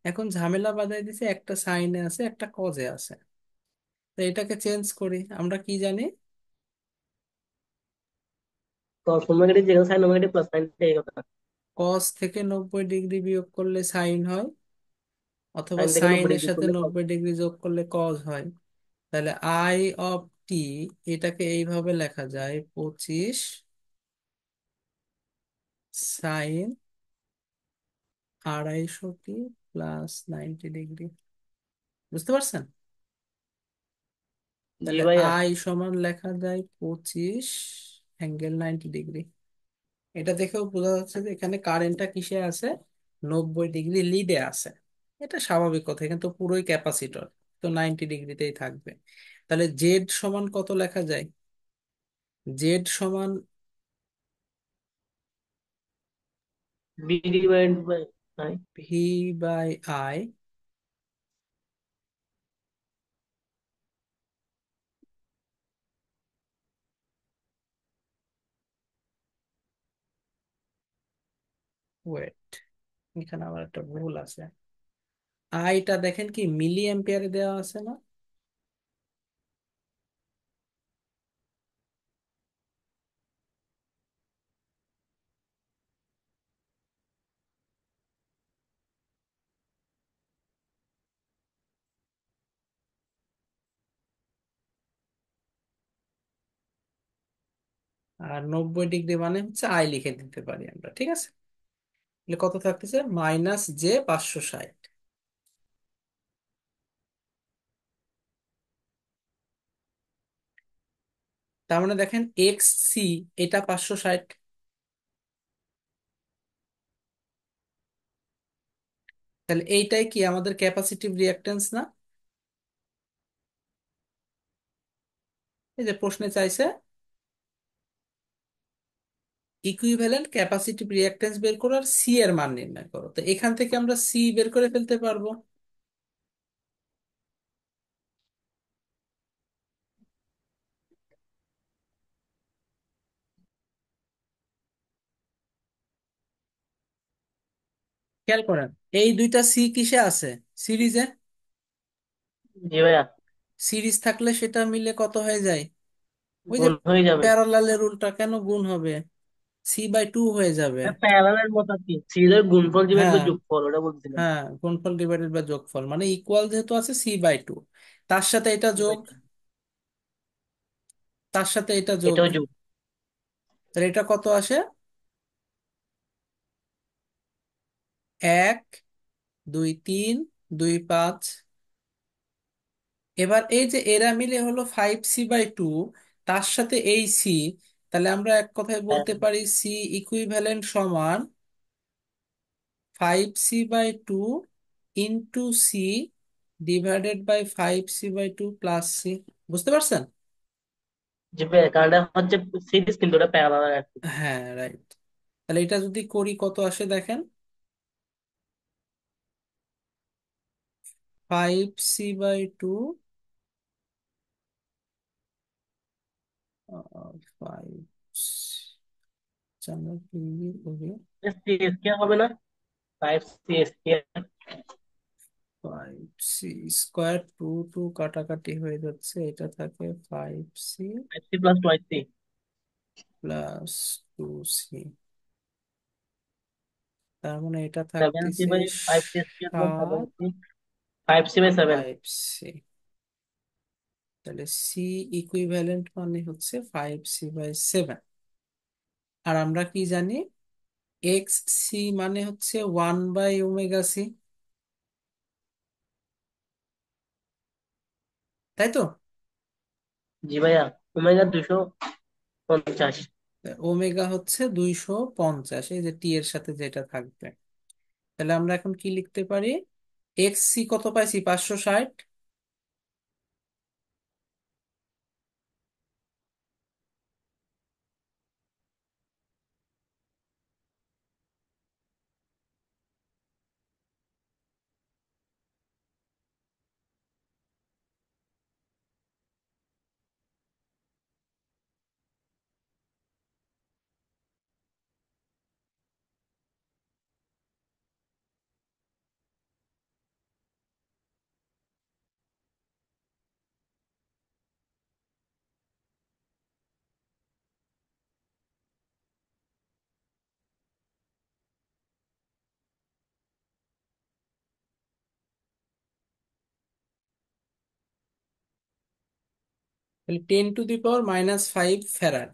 এখন ঝামেলা বাঁধাই দিছে, একটা সাইনে আছে একটা কজে আছে। তো এটাকে চেঞ্জ করি, আমরা কি জানি? কস ওমেগা যেখানে সাইন ওমেগা প্লাস সাইন এই কথা। কস থেকে 90 ডিগ্রি বিয়োগ করলে সাইন হয়, অথবা সাইন থেকে 90 সাইনের ডিগ্রি সাথে করলে কস। 90 ডিগ্রি যোগ করলে কজ হয়। তাহলে আই অফ টি এটাকে এইভাবে লেখা যায়, 25 sin 250 প্লাস 90 ডিগ্রি। বুঝতে পারছেন? জি তাহলে ভাইয়া। আই সমান লেখা যায় 25 ∠90 ডিগ্রি। এটা দেখেও বোঝা যাচ্ছে যে এখানে কারেন্টটা কিসে আছে, 90 ডিগ্রি লিডে আছে। এটা স্বাভাবিক কথা, এখানে তো পুরোই ক্যাপাসিটর, তো 90 ডিগ্রিতেই থাকবে। তাহলে জেড সমান কত লেখা যায়? জেড সমান V divide by I. V by I. Wait, এখানে আবার একটা ভুল আছে। আইটা দেখেন কি মিলি অ্যাম্পিয়ারে দেওয়া আছে না? আর 90 ডিগ্রি মানে হচ্ছে আই লিখে দিতে পারি আমরা, ঠিক আছে? তাহলে কত থাকতেছে? -J 560। তার মানে দেখেন এক্স সি, এটা 560। তাহলে এইটাই কি আমাদের ক্যাপাসিটিভ রিঅ্যাকট্যান্স না? এই যে প্রশ্নে চাইছে ইকুইভ্যালেন্ট ক্যাপাসিটিভ রিঅ্যাকট্যান্স বের করো আর সি এর মান নির্ণয় করো, তো এখান থেকে আমরা সি বের করে ফেলতে পারবো। খেয়াল করেন, এই দুইটা সি কিসে আছে? সিরিজে। জি ভাইয়া। সিরিজ থাকলে সেটা মিলে কত হয়ে যায়? ওই যে গুণ হয়ে যাবে। প্যারালালের উল্টা, কেন গুণ হবে? C/2 হয়ে যাবে। প্যারালালের মতো কি সিরিজের গুণফল ডিভাইড হ্যাঁ, বাই যোগফল, ওটা বলছিলাম। হ্যাঁ, গুণফল ডিভাইডেড বাই যোগফল মানে ইকুয়াল যেহেতু আছে C/2, তার সাথে এটা যোগ, তার সাথে এটা যোগ, এটাও যোগ। তাহলে এটা কত আসে? 1 2 3 2 5। এবার এই যে এরা মিলে হলো 5C/2, তার সাথে এই সি, তাহলে আমরা এক কথায় হ্যাঁ, বলতে পারি সি ইকুইভ্যালেন্ট সমান 5C/2 into C divided by 5C/2 plus C. বুঝতে পারছেন? জি ভাইয়া, কারণ এটা হচ্ছে সিরিজ কিন্তু ওটা প্যারালাল আর কি। হ্যাঁ, রাইট। তাহলে এটা যদি করি কত আসে দেখেন, 5C/2, 5, সিএসকে হবে না? 5 সিএসকে। 5C² 2 2 কাটাকাটি হয়ে যাচ্ছে, এটা থাকে 5C 5C+2C। Plus 2C। তার মানে এটা 7C থাকতেছে by 5C² plus 7, 7C। 5C/7। 5C। তাহলে সি ইকুইভ্যালেন্ট মানে হচ্ছে 5C/7। আর আমরা কি জানি? এক্স সি মানে হচ্ছে 1/ω c, তাই তো? জি ভাইয়া। ওমেগা 250। ওমেগা হচ্ছে 250, এই যে টি এর সাথে যেটা থাকবে। তাহলে আমরা এখন কি লিখতে পারি? এক্স সি কত পাইছি? 560। তাহলে 10⁻⁻5 ফ্যারাড।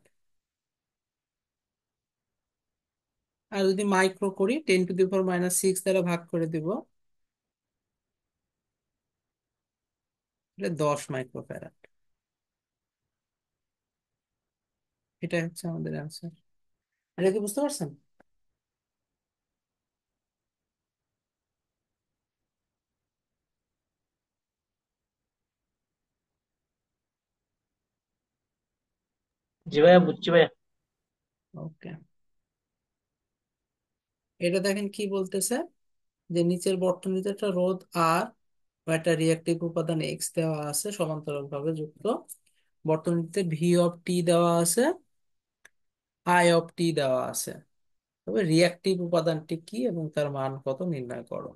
আর যদি মাইক্রো করি, 10⁻⁻6 দ্বারা ভাগ করে দিব, এটা 10 মাইক্রোফ্যারাড। এটাই হচ্ছে আমাদের অ্যান্সার। এটা কি বুঝতে পারছেন? জি ভাইয়া, বুঝছি ভাইয়া। ওকে। এটা দেখেন কি বলতেছে, যে নিচের বর্তনীতে একটা রোধ আর বা একটা রিঅ্যাক্টিভ উপাদান এক্স দেওয়া আছে সমান্তরাল ভাবে যুক্ত। বর্তনীতে ভি অফ টি দেওয়া আছে, আই অফ টি দেওয়া আছে। তবে রিঅ্যাক্টিভ উপাদানটি কি এবং তার মান কত নির্ণয় করো।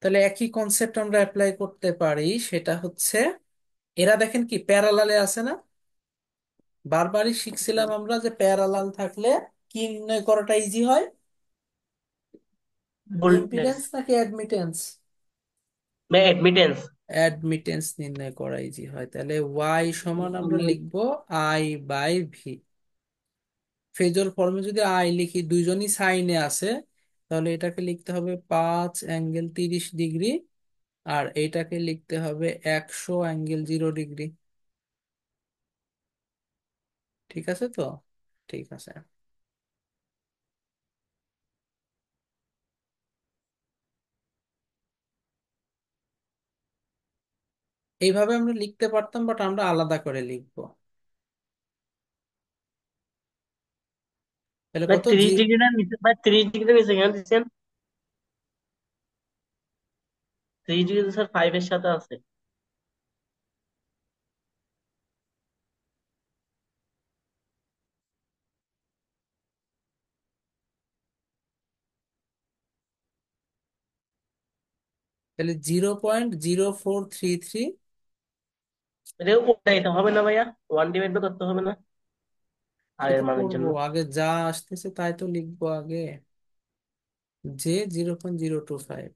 তাহলে একই কনসেপ্ট আমরা অ্যাপ্লাই করতে পারি, সেটা হচ্ছে এরা দেখেন কি প্যারালালে আছে না। বারবারই শিখছিলাম আমরা যে প্যারালাল থাকলে কি নির্ণয় করাটা ইজি হয়, ভোল্টেজ ইম্পিডেন্স নাকি অ্যাডমিটেন্স। বা অ্যাডমিটেন্স। অ্যাডমিটেন্স নির্ণয় করা ইজি হয়। তাহলে ওয়াই সমান আমরা লিখবো আই বাই ভি। ফেজর ফর্মে যদি আই লিখি, দুইজনই সাইনে আছে, তাহলে এটাকে লিখতে হবে 5 ∠30°, আর এইটাকে লিখতে হবে 100 ∠0°। ঠিক আছে তো? ঠিক আছে। এইভাবে আমরা লিখতে পারতাম, বাট আমরা আলাদা করে লিখবো। তাহলে ভাই কত 30 ডিগ্রিটা নিচে, ভাই 30 ডিগ্রি নিচে কেন দিচ্ছেন? 30 ডিগ্রি তো স্যার 5 এর সাথে আছে। তাহলে 0.0433। এটা উল্টাইতে হবে না ভাইয়া? 1 ডিভাইড করতে হবে না সে আগের তো মানের করবো, জন্য? আগে যা আসতেছে তাই তো লিখবো আগে। যে 0.025।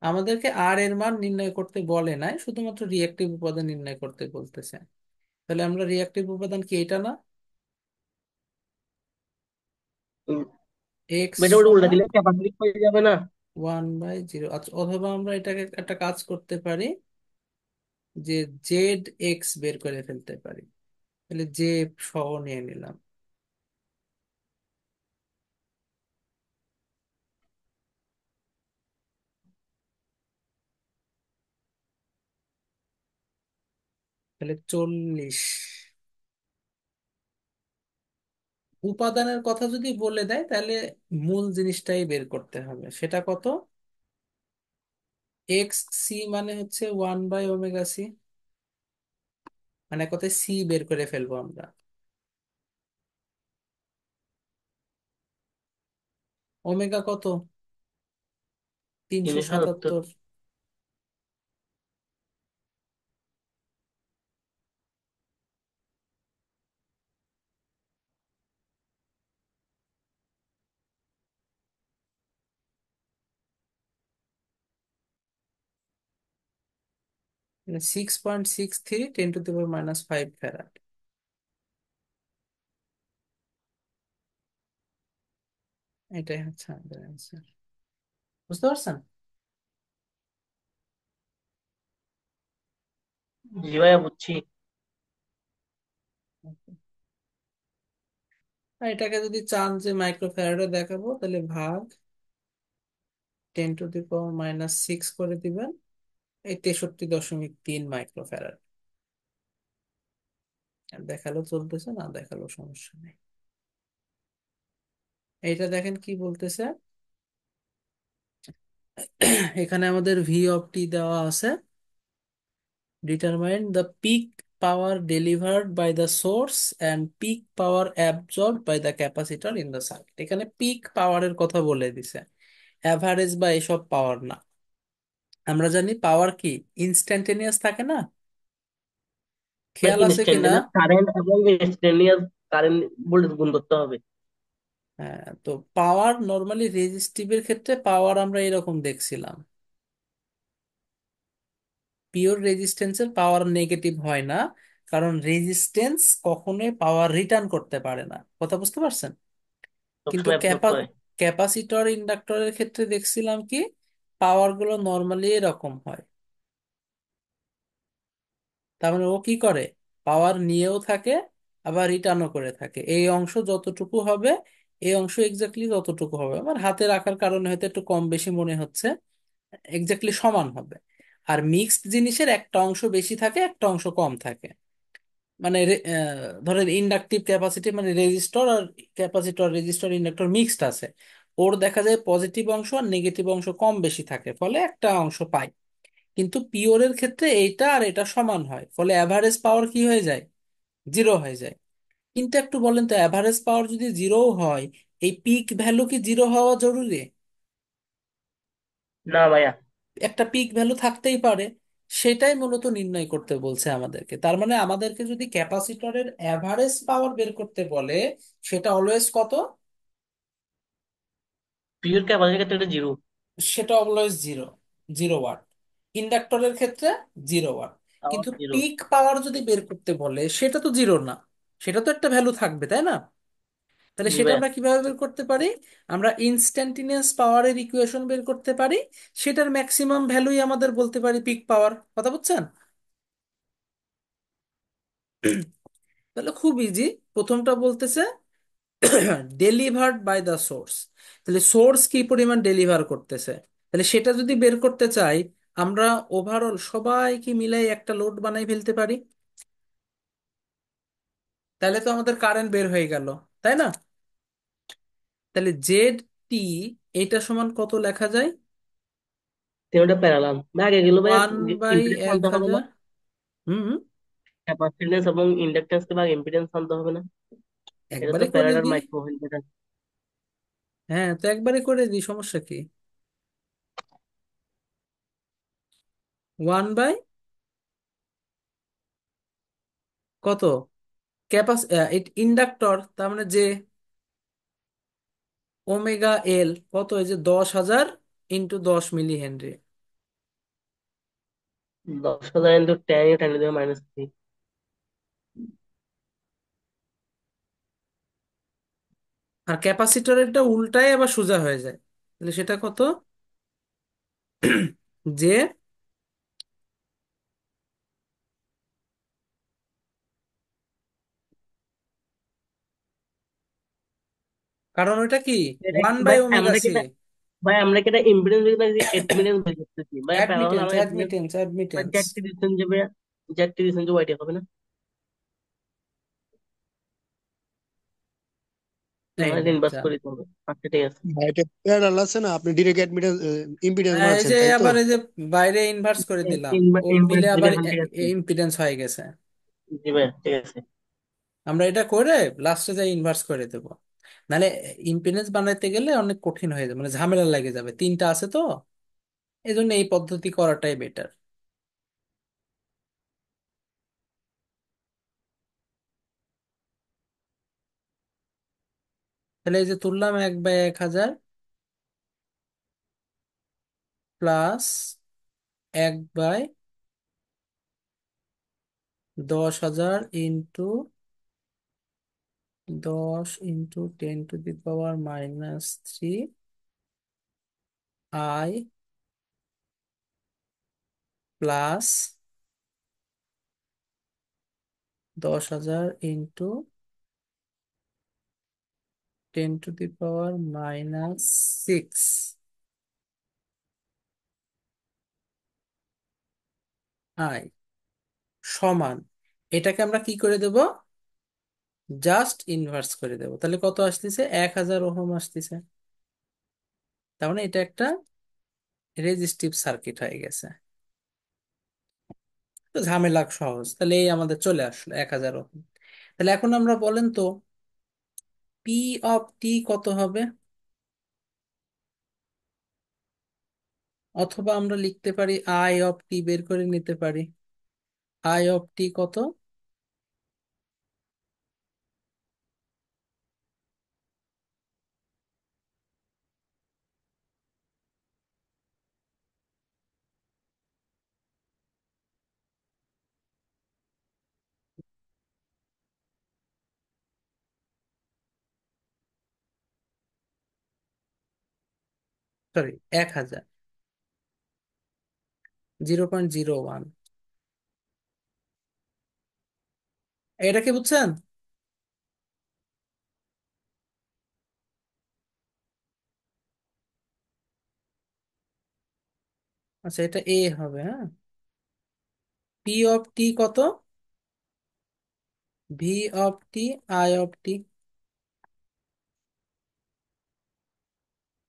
আমাদেরকে আর এর মান নির্ণয় করতে বলে নাই, শুধুমাত্র রিঅ্যাক্টিভ উপাদান নির্ণয় করতে বলতেছে। তাহলে আমরা রিঅ্যাক্টিভ উপাদান কি এটা না, উম, এক্স এটা ওটা উল্টা সমান দিলে ক্যাপাসিটি হয়ে যাবে না? 1/0। আচ্ছা, অথবা আমরা এটাকে একটা কাজ করতে পারি, যে জেড এক্স বের করে ফেলতে পারি। তাহলে জে সহ নিয়ে নিলাম। তাহলে 40। উপাদানের কথা যদি বলে দেয়, তাহলে মূল জিনিসটাই বের করতে হবে। সেটা কত? এক্স সি মানে হচ্ছে 1/ω c। মানে কত সি বের করে ফেলবো আমরা। ওমেগা কত? তিনশো 377। সাতাত্তর মানে 6.63 10⁻⁻5 ফ্যারাড। এটাই হচ্ছে আমাদের অ্যান্সার। বুঝতে পারছেন? জি ভাইয়া বুঝছি। আর এটাকে যদি চান যে মাইক্রোফ্যারাডে দেখাবো, তাহলে ভাগ 10⁻⁻6 করে দিবেন, এই 63.3 মাইক্রোফ্যারাড। আর দেখালেও চলতেছে, না দেখালেও সমস্যা নেই। এইটা দেখেন কি বলতেছে। এখানে আমাদের ভি অফ টি দেওয়া আছে। Determine the peak power delivered by the source and peak power absorbed by the capacitor in the circuit. এখানে পিক পাওয়ারের কথা বলে দিছে, অ্যাভারেজ বা এসব পাওয়ার না। আমরা জানি পাওয়ার কি ইনস্ট্যান্টেনিয়াস থাকে না, ভাই খেয়াল আছে কিনা। ইনস্ট্যান্টানিয়াস কারেন্ট এবং ইনস্ট্যান্টানিয়াস কারেন্ট ভোল্টেজ গুণ করতে হবে। হ্যাঁ, তো পাওয়ার নর্মালি রেজিস্টিভের ক্ষেত্রে পাওয়ার আমরা এরকম দেখছিলাম, পিওর রেজিস্ট্যান্সের পাওয়ার নেগেটিভ হয় না, কারণ রেজিস্ট্যান্স কখনোই পাওয়ার রিটার্ন করতে পারে না। কথা বুঝতে পারছেন? কিন্তু সবসময় অ্যাবজর্ব করে। ক্যাপাসিটর ইন্ডাক্টরের ক্ষেত্রে দেখছিলাম কি পাওয়ার গুলো নর্মালি এরকম হয়। তার মানে ও কি করে, পাওয়ার নিয়েও থাকে, আবার রিটার্নও করে থাকে। এই অংশ যতটুকু হবে, এই অংশ এক্স্যাক্টলি ততটুকু হবে। আমার হাতে রাখার কারণে হয়তো একটু কম বেশি মনে হচ্ছে, এক্স্যাক্টলি সমান হবে। আর মিক্সড জিনিসের একটা অংশ বেশি থাকে, একটা অংশ কম থাকে। মানে ধরেন ইন্ডাকটিভ ক্যাপাসিটি মানে রেজিস্টর আর ক্যাপাসিটর, রেজিস্টর ইন্ডাক্টর মিক্সড আছে, ওর দেখা যায় পজিটিভ অংশ আর নেগেটিভ অংশ কম বেশি থাকে, ফলে একটা অংশ পাই। কিন্তু পিওরের ক্ষেত্রে এইটা আর এটা সমান হয়, ফলে অ্যাভারেজ পাওয়ার কি হয়ে যায়, জিরো হয়ে যায়। কিন্তু একটু বলেন তো, অ্যাভারেজ পাওয়ার যদি জিরো হয়, এই পিক ভ্যালু কি জিরো হওয়া জরুরি? না ভাইয়া। একটা পিক ভ্যালু থাকতেই পারে। সেটাই মূলত নির্ণয় করতে বলছে আমাদেরকে। তার মানে আমাদেরকে যদি ক্যাপাসিটরের অ্যাভারেজ পাওয়ার বের করতে বলে, সেটা অলওয়েজ কত? পিওর ক্যাপাসিটির ক্ষেত্রে এটা জিরো। সেটা অলওয়েজ জিরো, 0 ওয়াট। ইন্ডাক্টরের ক্ষেত্রে 0 ওয়াট। তাও কিন্তু জিরো। পিক পাওয়ার যদি বের করতে বলে, সেটা তো জিরো না, সেটা তো একটা ভ্যালু থাকবে, তাই না? তাহলে জি সেটা ভাইয়া। আমরা কিভাবে বের করতে পারি? আমরা ইনস্ট্যান্টিনিয়াস পাওয়ারের ইকুয়েশন বের করতে পারি। সেটার ম্যাক্সিমাম ভ্যালুই আমাদের বলতে পারি পিক পাওয়ার। কথা বুঝছেন? তাহলে খুব ইজি। প্রথমটা বলতেছে ডেলিভার্ড বাই দ্য সোর্স। তাহলে সোর্স কি পরিমাণ ডেলিভার করতেছে, তাহলে সেটা যদি বের করতে চাই, আমরা ওভারঅল সবাইকে মিলাই একটা লোড বানাই ফেলতে পারি। তাহলে তো আমাদের কারেন্ট বের হয়ে গেল, তাই না? তাহলে জেড টি, এটা সমান কত লেখা যায়? তিনটা প্যারালাল ভাই, আগে গেল ভাইয়া। 1 বাই ইম্পিডেন্স এক আনতে হবে না? হাজার হুম হুম। ক্যাপাসিট্যান্স এবং ইন্ডাকট্যান্স কে ভাগ ইম্পিডেন্স আনতে হবে না? এটা তো একবারে করে প্যারালাল দিই। Micro impedance. হ্যাঁ, তো একবারে করে দিই, সমস্যা কি? 1 বাই কত, ক্যাপাস ইন্ডাক্টর, তার মানে যে ওমেগা এল কত, এই যে 10,000 ইন্টু 10 মিলি হেনরি। 10,000 ইন্টু 10 × 10⁻³ আর ক্যাপাসিটরেরটা উল্টায় আবার সোজা হয়ে যায়, তাহলে সেটা কত? যে, কারণ ওইটা কি, ওয়ান বাই ভাই ওমেগা আমরা কি সি। এটা, ভাই আমরা কি এটা ইম্পিডেন্স বের করতেছি, অ্যাডমিটেন্স বের করতেছি? ভাই প্যারালাল অ্যাডমিটেন্স আমার অ্যাডমিটেন্স। অ্যাডমিটেন্স ভাই অ্যাডমিটেন্স। জ্যাক ডিসটেন্স যাবে, জ্যাক ডিসটেন্স ওয়াইটি হবে না? না এই মানে নেন ইনভার্স যান। করে দিতে হবে। আচ্ছা ঠিক আছে। ভাই এটা প্যারালাল আছে না, আপনি ডিরেক্ট অ্যাডমিটেন্স ইম্পিডেন্স এই বানাচ্ছেন যে তাই তো? আবার এই যে বাইরে ইনভার্স করে দিলাম, ও মিলে ইনভার্স দিলে আবার এখন ঠিক আছে। ইম্পিডেন্স হয়ে গেছে। জি ভাই ঠিক আছে। আমরা এটা করে লাস্টে যাই ইনভার্স করে দেবো। নাহলে ইম্পিডেন্স বানাইতে গেলে অনেক কঠিন হয়ে যাবে, মানে ঝামেলা লেগে যাবে, তিনটা আছে তো। এই জন্য এই পদ্ধতি করাটাই বেটার। তাহলে এই যে তুললাম 1/1000 plus 1/10,000 into 10 to the power -3 I plus 10,000 into 10 to the power -6 I সমান, এটাকে আমরা কি করে দেব, জাস্ট ইনভার্স করে দেব। তাহলে কত আসতেছে, 1,000 ওহম আসতেছে। তার মানে এটা একটা রেজিস্টিভ সার্কিট হয়ে গেছে। তো ঝামেলা সহজ, তাহলে এই আমাদের চলে আসলো 1,000 ওহম। তাহলে এখন আমরা বলেন তো, পি অফ টি কত হবে? অথবা আমরা লিখতে পারি আই অফ টি বের করে নিতে পারি। আই অফ টি কত? সরি, 1,000, 0.01। এটা কি বুঝছেন? আচ্ছা, এটা এ হবে, হ্যাঁ। পি অফ টি কত? V of T, I of T.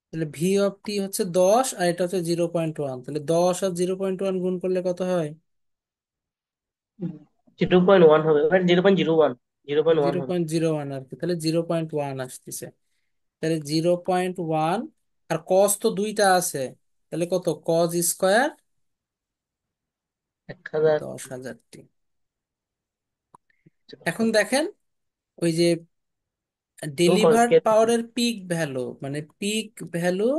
তাহলে ভি অফ টি হচ্ছে 10, আর এটা হচ্ছে 0.1। তাহলে 10 আর 0.1 গুণ করলে কত হয়? 0.1 হবে, 0.01, 0.1 জিরো হবে। পয়েন্ট জিরো ওয়ান আর কি, তাহলে 0.1 আসতেছে। তাহলে 0.1, আর কস তো দুইটা আছে, তাহলে কত? Cos square 1000। 10,000টি। এখন দেখেন, ওই যে তুমি কত ডেলিভার্ড কে থেকে? পাওয়ারের পিক ভ্যালু, মানে পিক ভ্যালু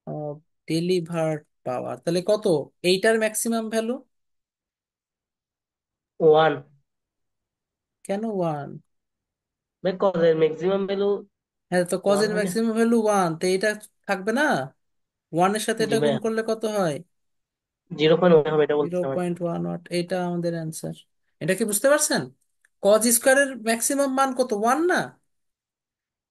অফ ডেলিভার্ড পাওয়ার, তাহলে কত? এইটার ম্যাক্সিমাম ভ্যালু? 1। কেন 1? ভাই কজের ম্যাক্সিমাম ভ্যালু হ্যাঁ, তো 1 কজের হয় না? ম্যাক্সিমাম ভ্যালু 1, তো এটা থাকবে না? 1 এর সাথে জি এটা গুণ ভাইয়া, করলে কত হয়? 0.1 হবে, এটা জিরো বলতেছে আমার। পয়েন্ট ওয়ান ওয়াট এটা আমাদের অ্যান্সার। এটা কি বুঝতে পারছেন? কজ স্কোয়ারের ম্যাক্সিমাম মান কত? 1 না?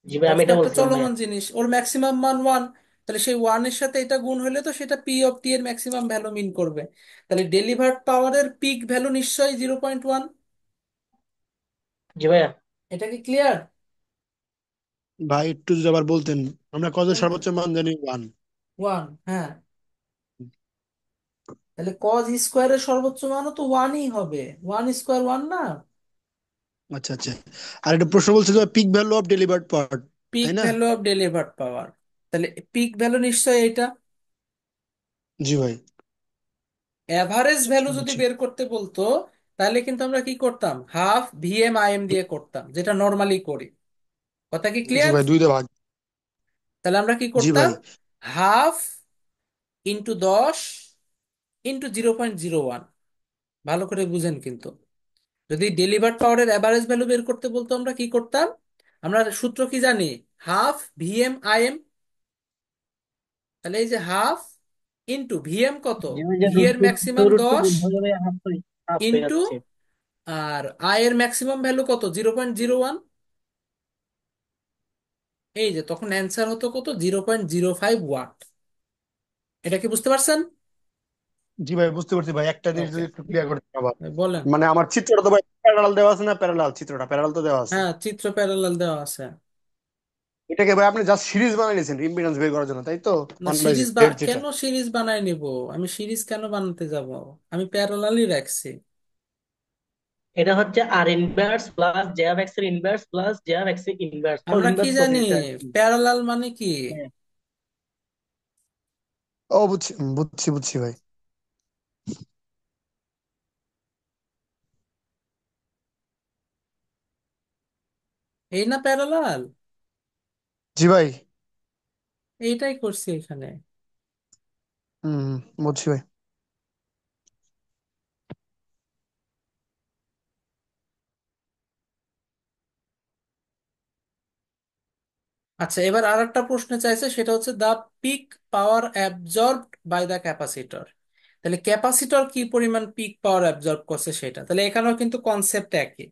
জি ভাই, কজ আমি তো এটা একটা বলছিলাম ভাইয়া। চলমান জিনিস, ওর ম্যাক্সিমাম মান 1। তাহলে সেই 1 এর সাথে এটা গুণ হলে তো সেটা পি অফ টি এর ম্যাক্সিমাম ভ্যালু মিন করবে। তাহলে ডেলিভার্ড পাওয়ারের পিক ভ্যালু নিশ্চয়ই 0.1। জি ভাইয়া। এটা কি ক্লিয়ার? ভাই একটু যদি আবার বলতেন। আমরা কজের সর্বোচ্চ মান জানি 1। 1, হ্যাঁ। তাহলে কজ স্কোয়ারের সর্বোচ্চ মানও তো 1ই হবে। 1 স্কোয়ার 1 না? আচ্ছা আচ্ছা। আর একটা প্রশ্ন বলছিল peak value of delivered part, peak তাই না? ভ্যালু অফ ডেলিভার্ড পাওয়ার, তাহলে পিক ভ্যালু নিশ্চয়ই এটা। জি ভাই। অ্যাভারেজ ভ্যালু যদি বুঝছি। বের করতে বলতো, তাহলে কিন্তু আমরা কি করতাম? হাফ ভিএম আইএম দিয়ে করতাম, যেটা নর্মালি করি। কথা কি জি ক্লিয়ার? ভাই, 2 দিয়ে ভাগ। তাহলে আমরা কি জি করতাম? ভাই। হাফ × 10 × 0.01। ভালো করে বুঝেন কিন্তু। যদি ডেলিভার্ড পাওয়ারের অ্যাভারেজ ভ্যালু বের করতে বলতো, আমরা কি করতাম? আমরা সূত্র কি জানি? Half VM IM. তাহলে এই যে হাফ ইন্টু ভিএম কত? জি ভাই, যে ভি রুট এর টু ম্যাক্সিমাম রুট টু 10 গুণ হয়ে যাবে, হাফ হয়ে ইন্টু, যাচ্ছে। আর আই এর ম্যাক্সিমাম ভ্যালু কত? 0.01। এই যে তখন অ্যান্সার হতো কত? 0.05 ওয়াট। এটা কি বুঝতে পারছেন? জি ভাই, বুঝতে পারছি ভাই। একটা জিনিস ওকে, যদি একটু ক্লিয়ার করতে আবার, বলেন। মানে আমার চিত্রটা তো ভাই প্যারালাল দেওয়া আছে না? প্যারালাল চিত্রটা প্যারালাল তো দেওয়া আছে। হ্যাঁ, চিত্র প্যারালাল দেওয়া আছে। এটাকে ভাই আপনি জাস্ট সিরিজ বানিয়ে নিয়েছেন ইম্পিডেন্স বের করার জন্য, তাই তো? না, 1/z যেটা। কেন সিরিজ বানায় নিব? আমি সিরিজ কেন বানাতে যাব? আমি প্যারালালই রাখছি। এটা হচ্ছে R inverse plus J of X এর inverse plus J of X এর ইনভার্স, ও আমরা কি ইনভার্স জানি প্রসিডিউর আর কি। প্যারালাল মানে কি? হ্যাঁ। ও বুঝছি বুঝছি বুঝছি ভাই। এই না প্যারালাল? জি ভাই। এইটাই করছি এখানে। হম হম, বুঝছি ভাই। আচ্ছা, এবার আর একটা প্রশ্ন চাইছে, সেটা হচ্ছে the peak power absorbed by the capacitor. তাহলে ক্যাপাসিটর কি পরিমাণ পিক পাওয়ার অ্যাবজর্ব করছে সেটা, তাহলে এখানেও কিন্তু কনসেপ্ট একই,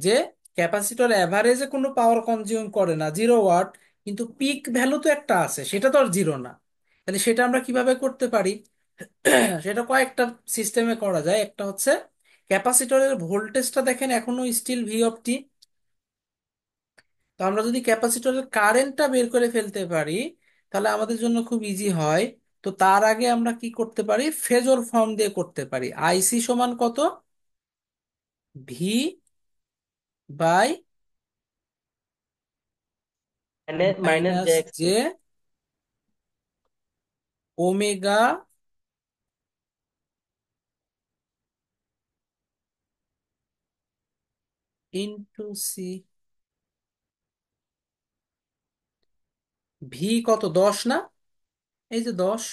যে ক্যাপাসিটর অ্যাভারেজে কোনো পাওয়ার কনজিউম করে না, 0 ওয়াট, কিন্তু পিক ভ্যালু তো একটা আছে, সেটা তো আর জিরো না। তাহলে সেটা আমরা কিভাবে করতে পারি? সেটা কয়েকটা সিস্টেমে করা যায়। একটা হচ্ছে ক্যাপাসিটরের ভোল্টেজটা দেখেন এখনো স্টিল ভি অফ টি। তো আমরা যদি ক্যাপাসিটরের কারেন্টটা বের করে ফেলতে পারি, তাহলে আমাদের জন্য খুব ইজি হয়। তো তার আগে আমরা কি করতে পারি? ফেজর ফর্ম দিয়ে করতে পারি। আইসি সমান কত? V by minus minus J X J omega into C. V কত? 10 না? এই যে 10।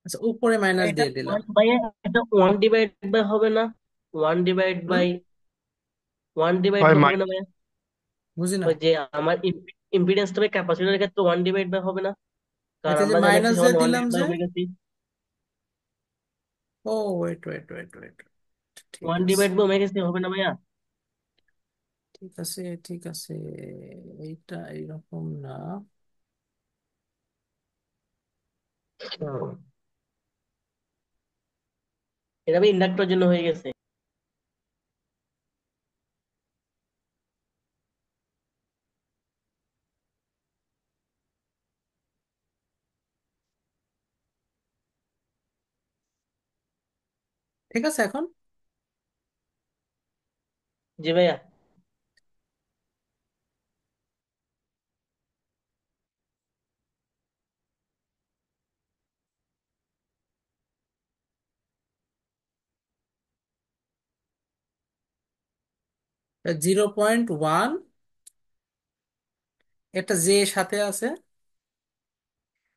আচ্ছা, উপরে মাইনাস এটা দিয়ে দিলাম। ওয়ান বাই, এটা 1/, হবে না? One divide hmm, by one divide ভাই হবে না ভাইয়া? বুঝি না। ওই যে আমার ইম্পিডেন্স তবে ক্যাপাসিটরের ক্ষেত্রে 1 ডিভাইড বাই হবে না? কারণ এতে যে আমরা জানি একটা মাইনাস দিয়ে সমান ওয়ান দিলাম ডিভাইড বাই যে, ওমেগা সি। ও ওয়েট ওয়েট ওয়েট ওয়েট, ঠিক ওয়ান আছে ডিভাইড বাই ওমেগা সি হবে না ভাইয়া? ঠিক আছে ঠিক আছে, এইটা এইরকম না। হুম। এটা ভাই ইন্ডাক্টর জন্য হয়ে গেছে। জি ভাইয়া। 0.1, একটা জে সাথে আছে,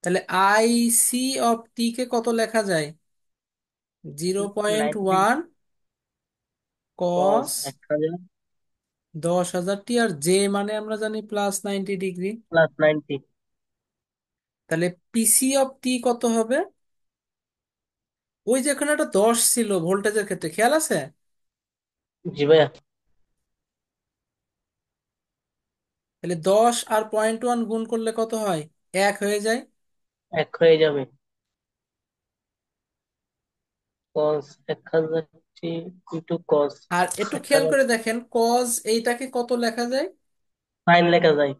তাহলে আই সি অফ টি কে কত লেখা যায়? জিরো পয়েন্ট 90 ওয়ান কস কস 1000 10,000 টি, আর জে মানে আমরা জানি +90 ডিগ্রি। প্লাস 90। তাহলে পিসি অফ টি কত হবে? ওই যে এখানে একটা 10 ছিল ভোল্টেজের ক্ষেত্রে, খেয়াল আছে? জি ভাইয়া। তাহলে 10 আর 0.1 গুণ করলে কত হয়? 1 হয়ে যায়। এক হয়ে যাবে। কস 1000 ইন্টু কস আর একটু খেয়াল 1000 করে দেখেন, কজ এইটাকে কত লেখা যায়? সাইন লেখা যায়।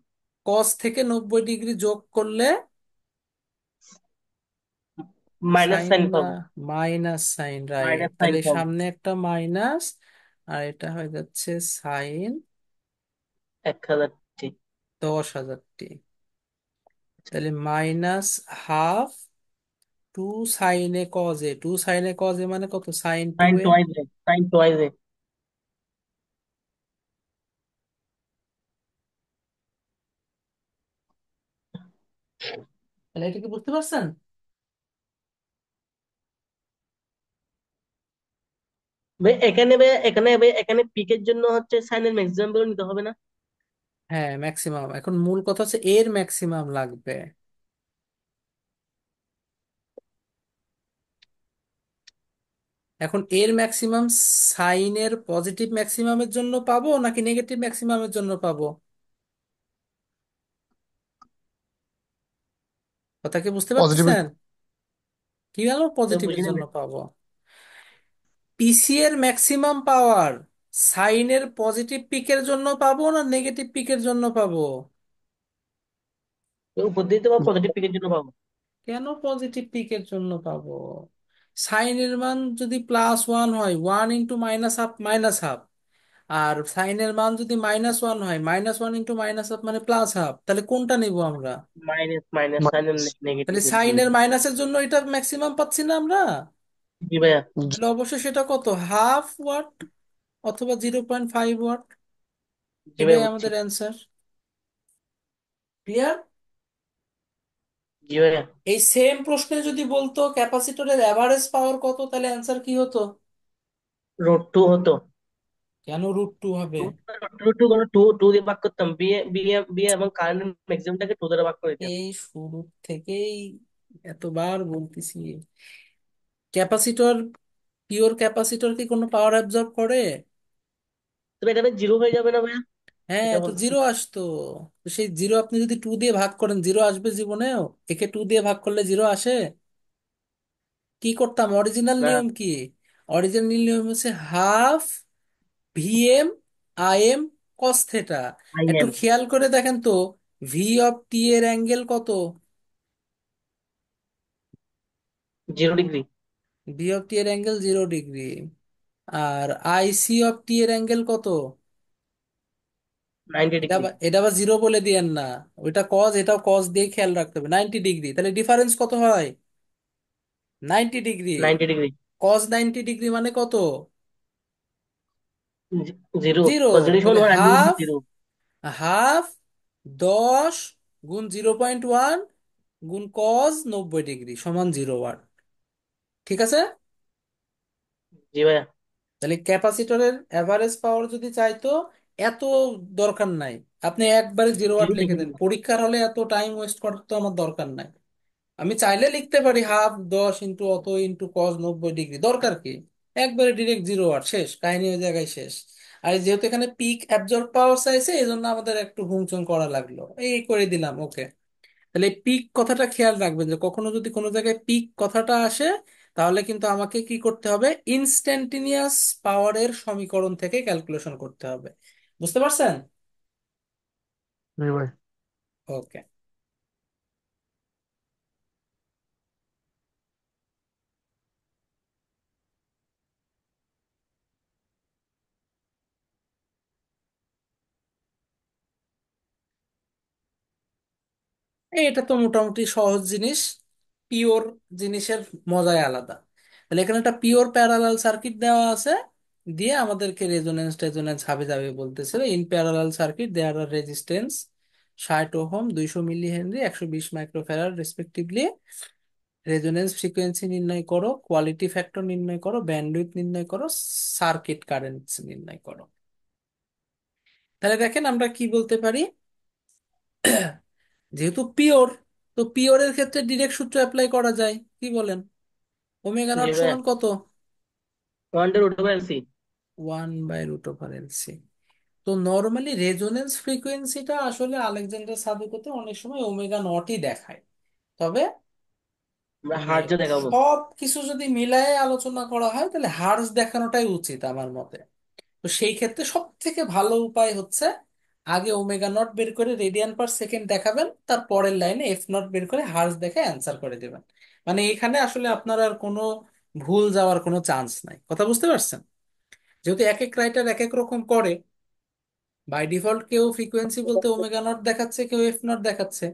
কস থেকে 90 ডিগ্রি যোগ করলে মাইনাস সাইন সাইন না, পাবো। Minus sine, right. Minus sine তাহলে পাবো। সামনে একটা মাইনাস, আর এটা হয়ে যাচ্ছে সাইন 1000। 10,000 টি। তাহলে -হাফ টু সাইনে কজে, টু সাইনে কজে মানে কত? Sine two sine A. Twice A, sine twice A. তাহলে এটা কি বুঝতে পারছেন? ভাই এখানে এখানে পিকের জন্য হচ্ছে সাইনের ম্যাক্সিমাম ভ্যালু নিতে হবে না? হ্যাঁ ম্যাক্সিমাম, এখন মূল কথা হচ্ছে এর ম্যাক্সিমাম লাগবে। এখন এর ম্যাক্সিমাম সাইনের পজিটিভ ম্যাক্সিমামের জন্য পাবো নাকি নেগেটিভ ম্যাক্সিমামের জন্য পাবো? কথা কি বুঝতে পজিটিভ। পারতেছেন? কি গেল তো পজিটিভের বুঝি না জন্য ভাই। পাবো? পিসি এর ম্যাক্সিমাম পাওয়ার সাইনের পজিটিভ পিকের জন্য পাবো না নেগেটিভ পিকের জন্য পাবো? তো উপর দিয়ে তো পজিটিভ পিকের জন্য পাবো। কেন পজিটিভ পিকের জন্য পাবো? সাইনের মান যদি +1 হয়, 1 × -1/2, আর সাইনের মান যদি -1 হয়, -1 × -1/2 মানে +1/2, তাহলে কোনটা নিব আমরা? মাইনাস মাইনাস সাইনের মাইনাস। নেগেটিভ তাহলে বলতে সাইনের নিবো। মাইনাসের জন্য এটা ম্যাক্সিমাম পাচ্ছি না আমরা? জি ভাইয়া। তাহলে অবশ্যই সেটা কত, ½ ওয়াট অথবা 0.5 ওয়াট। জি এটাই ভাইয়া বুঝছি। আমাদের অ্যান্সার। ক্লিয়ার? জি ভাইয়া। এই সেম প্রশ্নে যদি বলতো ক্যাপাসিটরের অ্যাভারেজ পাওয়ার কত, তাহলে অ্যান্সার কি হতো? √2 হতো। কেন √2 হবে? √2 কোনো টু টু দিয়ে ভাগ করতাম, বিয়ে এবং কারেন্ট ম্যাক্সিমামটাকে টু দ্বারা ভাগ করে দিতাম। এই শুরু থেকেই এতবার বলতেছি, ক্যাপাসিটর, পিওর ক্যাপাসিটর কি কোনো পাওয়ার অ্যাবজর্ব করে? তবে এটা জিরো হয়ে যাবে না ভাইয়া? হ্যাঁ, এটা তো বলতেছি। জিরো আসতো। তো সেই জিরো আপনি যদি 2 দিয়ে ভাগ করেন, জিরো আসবে জীবনেও? একে 2 দিয়ে ভাগ করলে জিরো আসে? কি করতাম, অরিজিনাল না। নিয়ম কি? অরিজিনাল নিয়ম হচ্ছে ½ Vm Im cos theta. I একটু এম খেয়াল করে দেখেন তো, ভি অফ টি এর অ্যাঙ্গেল কত? 0 ডিগ্রি। ভি অফ টি এর অ্যাঙ্গেল 0 ডিগ্রি। আর আই সি অফ টি এর অ্যাঙ্গেল কত? 90 ডিগ্রি। এটা আবার জিরো বলে দিয়েন না, ওইটা কজ, এটাও কজ দিয়ে খেয়াল রাখতে হবে। 90 ডিগ্রি, তাহলে ডিফারেন্স কত হয়? 90 ডিগ্রি। 90 ডিগ্রি। কজ 90 ডিগ্রি মানে কত? জিরো। জিরো। পজিটিভ সমান তাহলে 1 হাফ, জিরো। হাফ 10 × 0.1 গুণ কজ 90 ডিগ্রি সমান 0 ওয়াট। ঠিক আছে? জি ভাইয়া। তাহলে ক্যাপাসিটরের অ্যাভারেজ পাওয়ার যদি চাইতো, এত দরকার নাই। আপনি একবারে 0 ওয়াট জিরো লিখে লিখে দেন, দিলাম। পরীক্ষার হলে এত টাইম ওয়েস্ট করার তো আমার দরকার নাই। আমি চাইলে লিখতে পারি হাফ 10 ইন্টু অত ইন্টু কস 90 ডিগ্রি, দরকার কি? একবারে ডিরেক্ট 0 ওয়াট, শেষ কাহিনী, ওই জায়গায় শেষ। আর যেহেতু এখানে পিক অ্যাবজর্ব পাওয়ার চাইছে, এই জন্য আমাদের একটু হুমচুম করা লাগলো, এই করে দিলাম ওকে। তাহলে এই পিক কথাটা খেয়াল রাখবেন, যে কখনো যদি কোনো জায়গায় পিক কথাটা আসে, তাহলে কিন্তু আমাকে কি করতে হবে, ইনস্ট্যান্টিনিয়াস পাওয়ারের সমীকরণ থেকে ক্যালকুলেশন করতে হবে। বুঝতে পারছেন? জি ভাই। ওকে। এটা তো মোটামুটি সহজ জিনিস, পিওর জিনিসের মজাই আলাদা। তাহলে এখানে একটা পিওর প্যারালাল সার্কিট দেওয়া আছে, দিয়ে আমাদেরকে রেজোনেন্স টেজোনেন্স হাবে যাবে বলতেছিল। In parallel circuit there are resistance 60 ohm, 200 milli henry, 120 microfarad respectively. Resonance frequency নির্ণয় করো, কোয়ালিটি ফ্যাক্টর নির্ণয় করো, ব্যান্ডউইথ নির্ণয় করো, সার্কিট কারেন্ট নির্ণয় করো। তাহলে দেখেন আমরা কি বলতে পারি, যেহেতু পিওর, তো পিওরের ক্ষেত্রে ডিরেক্ট সূত্র অ্যাপ্লাই করা যায়, কি বলেন? ওমেগা জি নট ভাইয়া, সমান কত? 1/√LC। 1/√LC। তো নর্মালি রেজোনেন্স ফ্রিকোয়েন্সিটা আসলে আলেকজান্ডার সাদিকতে অনেক সময় ওমেগা নটই দেখায়। তবে আমরা মানে হার্টজে দেখাবো। সব কিছু যদি মিলায়ে আলোচনা করা হয়, তাহলে হার্জ দেখানোটাই উচিত আমার মতে। তো সেই ক্ষেত্রে সব থেকে ভালো উপায় হচ্ছে, আগে ওমেগা নট বের করে রেডিয়ান পার সেকেন্ড দেখাবেন, তার পরের লাইনে এফ নট বের করে হার্জ দেখে অ্যান্সার করে দেবেন। মানে এখানে আসলে আপনার আর কোনো ভুল যাওয়ার কোনো চান্স নাই, কথা বুঝতে পারছেন? যেহেতু এক এক রাইটার এক এক রকম করে, বাই ডিফল্ট কেউ ফ্রিকোয়েন্সি বলতে ওমেগা নট দেখাচ্ছে, কেউ এফ নট দেখাচ্ছে।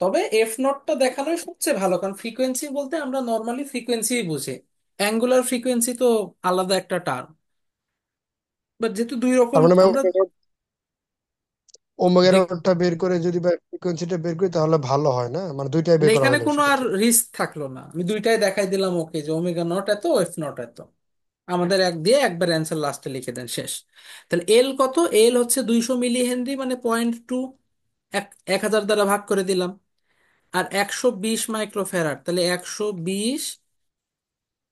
তবে এফ নটটা দেখানোই সবচেয়ে ভালো, কারণ ফ্রিকোয়েন্সি বলতে আমরা নর্মালি ফ্রিকোয়েন্সি বুঝি, অ্যাঙ্গুলার ফ্রিকোয়েন্সি তো আলাদা একটা টার্ম। বাট যেহেতু দুই তার রকম মানে ভাই আমরা, ওমেগা জি, নটটা বের করে যদি ভাই ফ্রিকোয়েন্সিটা বের করি তাহলে ভালো হয় না, মানে দুইটাই তাহলে বের করা এখানে হলো কোনো আর সেক্ষেত্রে। রিস্ক থাকলো না, আমি দুইটাই দেখাই দিলাম ওকে, যে ওমেগা নট এত, এফ নট এত। আমাদের এক দিয়ে একবার অ্যান্সার লাস্টে লিখে দেন, শেষ। তাহলে এল কত? এল হচ্ছে 200 মিলি হেনরি, মানে 0.2, এক 1000 দ্বারা ভাগ করে দিলাম। আর 120 মাইক্রোফ্যারাড, তাহলে 120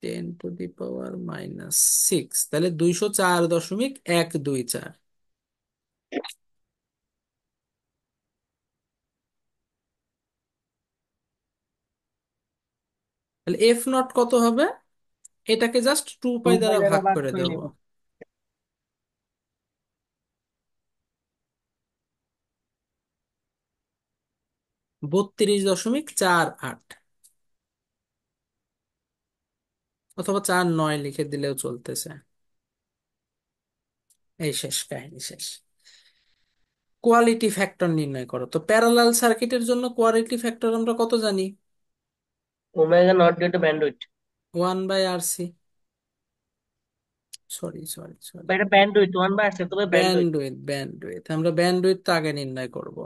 10⁻⁻6, তাহলে 204.124। তাহলে এফ নট কত হবে? এটাকে জাস্ট 2 পাই 2 পাই দ্বারা দ্বারা ভাগ ভাগ করে করে দেব। দিব। 32.48, অথবা 4.9 লিখে দিলেও চলতেছে। এই শেষ, কাহিনী শেষ। কোয়ালিটি ফ্যাক্টর নির্ণয় করো। তো প্যারালাল সার্কিটের জন্য কোয়ালিটি ফ্যাক্টর আমরা কত জানি? Omega naught due to bandwidth. 1/RC, sorry sorry sorry, বা এটা ব্যান্ডউইথ, 1/RC, তবে ব্যান্ডউইথ। ব্যান্ডউইথ, ব্যান্ডউইথ আমরা ব্যান্ডউইথ আগে নির্ণয় করব,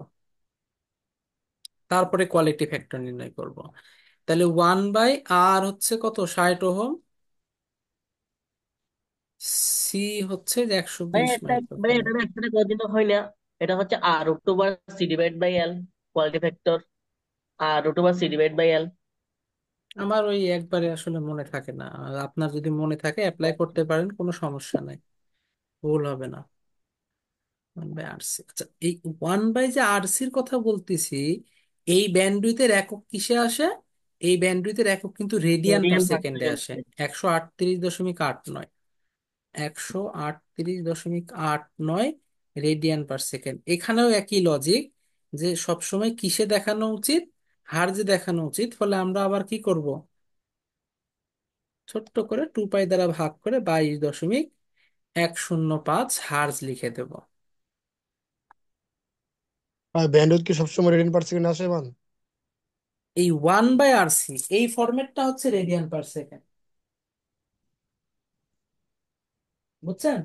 তারপরে কোয়ালিটি ফ্যাক্টর নির্ণয় করব। তাহলে 1/R হচ্ছে কত, 60 ওহম, সি হচ্ছে যে একশো ভাই বিশ এটা, ভাই এটা মাইক্রোফ্যারাড একসাথে কোনদিন হয় না। এটা হচ্ছে R√/C/L, কোয়ালিটি ফ্যাক্টর। R√/C/L। আমার ওই একবারে আসলে মনে থাকে না, আর আপনার যদি মনে থাকে অ্যাপ্লাই করতে পারেন, কোনো সমস্যা নাই, ভুল হবে না। 1/RC, আচ্ছা, এই 1/যে RCর কথা বলতেছি, এই ব্যান্ডউইথের একক কিসে আসে? এই ব্যান্ডউইথের একক কিন্তু রেডিয়ান পার রেডিয়ান পার সেকেন্ডে সেকেন্ড। আসে। 138.89, 138.89 রেডিয়ান পার সেকেন্ড। এখানেও একই লজিক, যে সবসময় কিসে দেখানো উচিত, হার্জে দেখানো উচিত। ফলে আমরা আবার কি করব, ছোট্ট করে 2 পাই দ্বারা ভাগ করে 22.105 হার্জ লিখে দেব। আর ব্যান্ডউইথ কি সবসময় রেডিয়ান পার সেকেন্ড আসে মান? এই 1/RC এই ফরম্যাটটা হচ্ছে রেডিয়ান পার সেকেন্ড, বুঝছেন?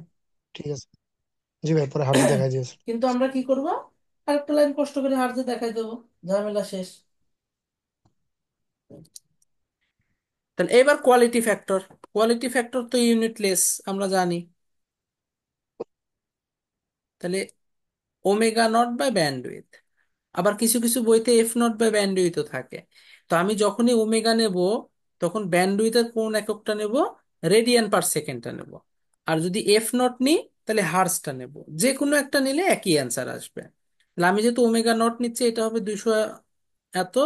ঠিক আছে। জি ভাই, পরে হার্টজ দেখাই দিয়েছে। কিন্তু আমরা কি করব, আরেকটা লাইন কষ্ট করে হার্জে দেখাই দেবো, ঝামেলা শেষ। তাহলে এবার কোয়ালিটি ফ্যাক্টর। কোয়ালিটি ফ্যাক্টর তো ইউনিটলেস, আমরা জানি। তাহলে ওমেগা নট বাই ব্যান্ডউইথ। আবার কিছু কিছু বইতে এফ নট বাই ব্যান্ডউইথও থাকে। তো আমি যখনই ওমেগা নেব, তখন ব্যান্ডউইথের কোন এককটা নেব? রেডিয়ান পার সেকেন্ডটা নেব। আর যদি এফ নট নিই, তাহলে হার্সটা নেব। যে কোনো একটা নিলে একই অ্যান্সার আসবে। তাহলে আমি যেহেতু ওমেগা নট নিচ্ছি, এটা হবে 200 এত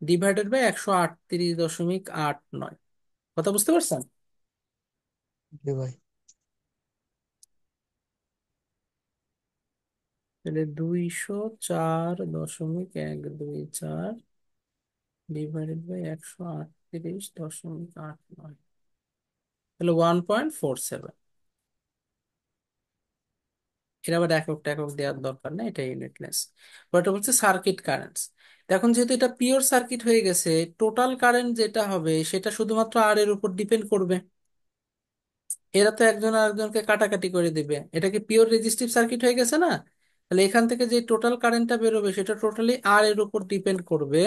ডিভাইডেড বাই 138.89। কথা বুঝতে পারছেন? জি ভাই। তাহলে 204.124 ডিভাইডেড বাই 138.89, তাহলে 1.47। এর আবার একক একক দেওয়ার দরকার নেই, এটা ইউনিটলেস। ওটা বলছে সার্কিট কারেন্টস। এখন যেহেতু এটা পিওর সার্কিট হয়ে গেছে, টোটাল কারেন্ট যেটা হবে সেটা শুধুমাত্র আর এর উপর ডিপেন্ড করবে। এরা তো একজন আরেকজনকে কাটাকাটি করে দিবে, এটা কি পিওর রেজিস্টিভ সার্কিট হয়ে গেছে না? তাহলে এখান থেকে যে টোটাল কারেন্টটা বেরোবে সেটা টোটালি আর এর উপর ডিপেন্ড করবে।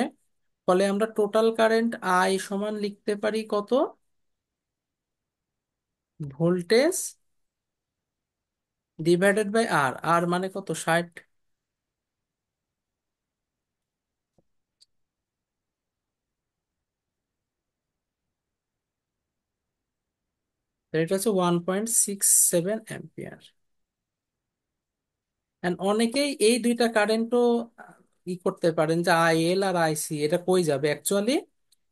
ফলে আমরা টোটাল কারেন্ট আই সমান লিখতে পারি কত? ভোল্টেজ ডিভাইডেড বাই আর। আর মানে কত? 60। এটা হচ্ছে 1.67 অ্যাম্পিয়ার। এন্ড অনেকেই এই দুইটা কারেন্টও ই করতে পারেন যে আই এল আর আইসি এটা কই যাবে। অ্যাকচুয়ালি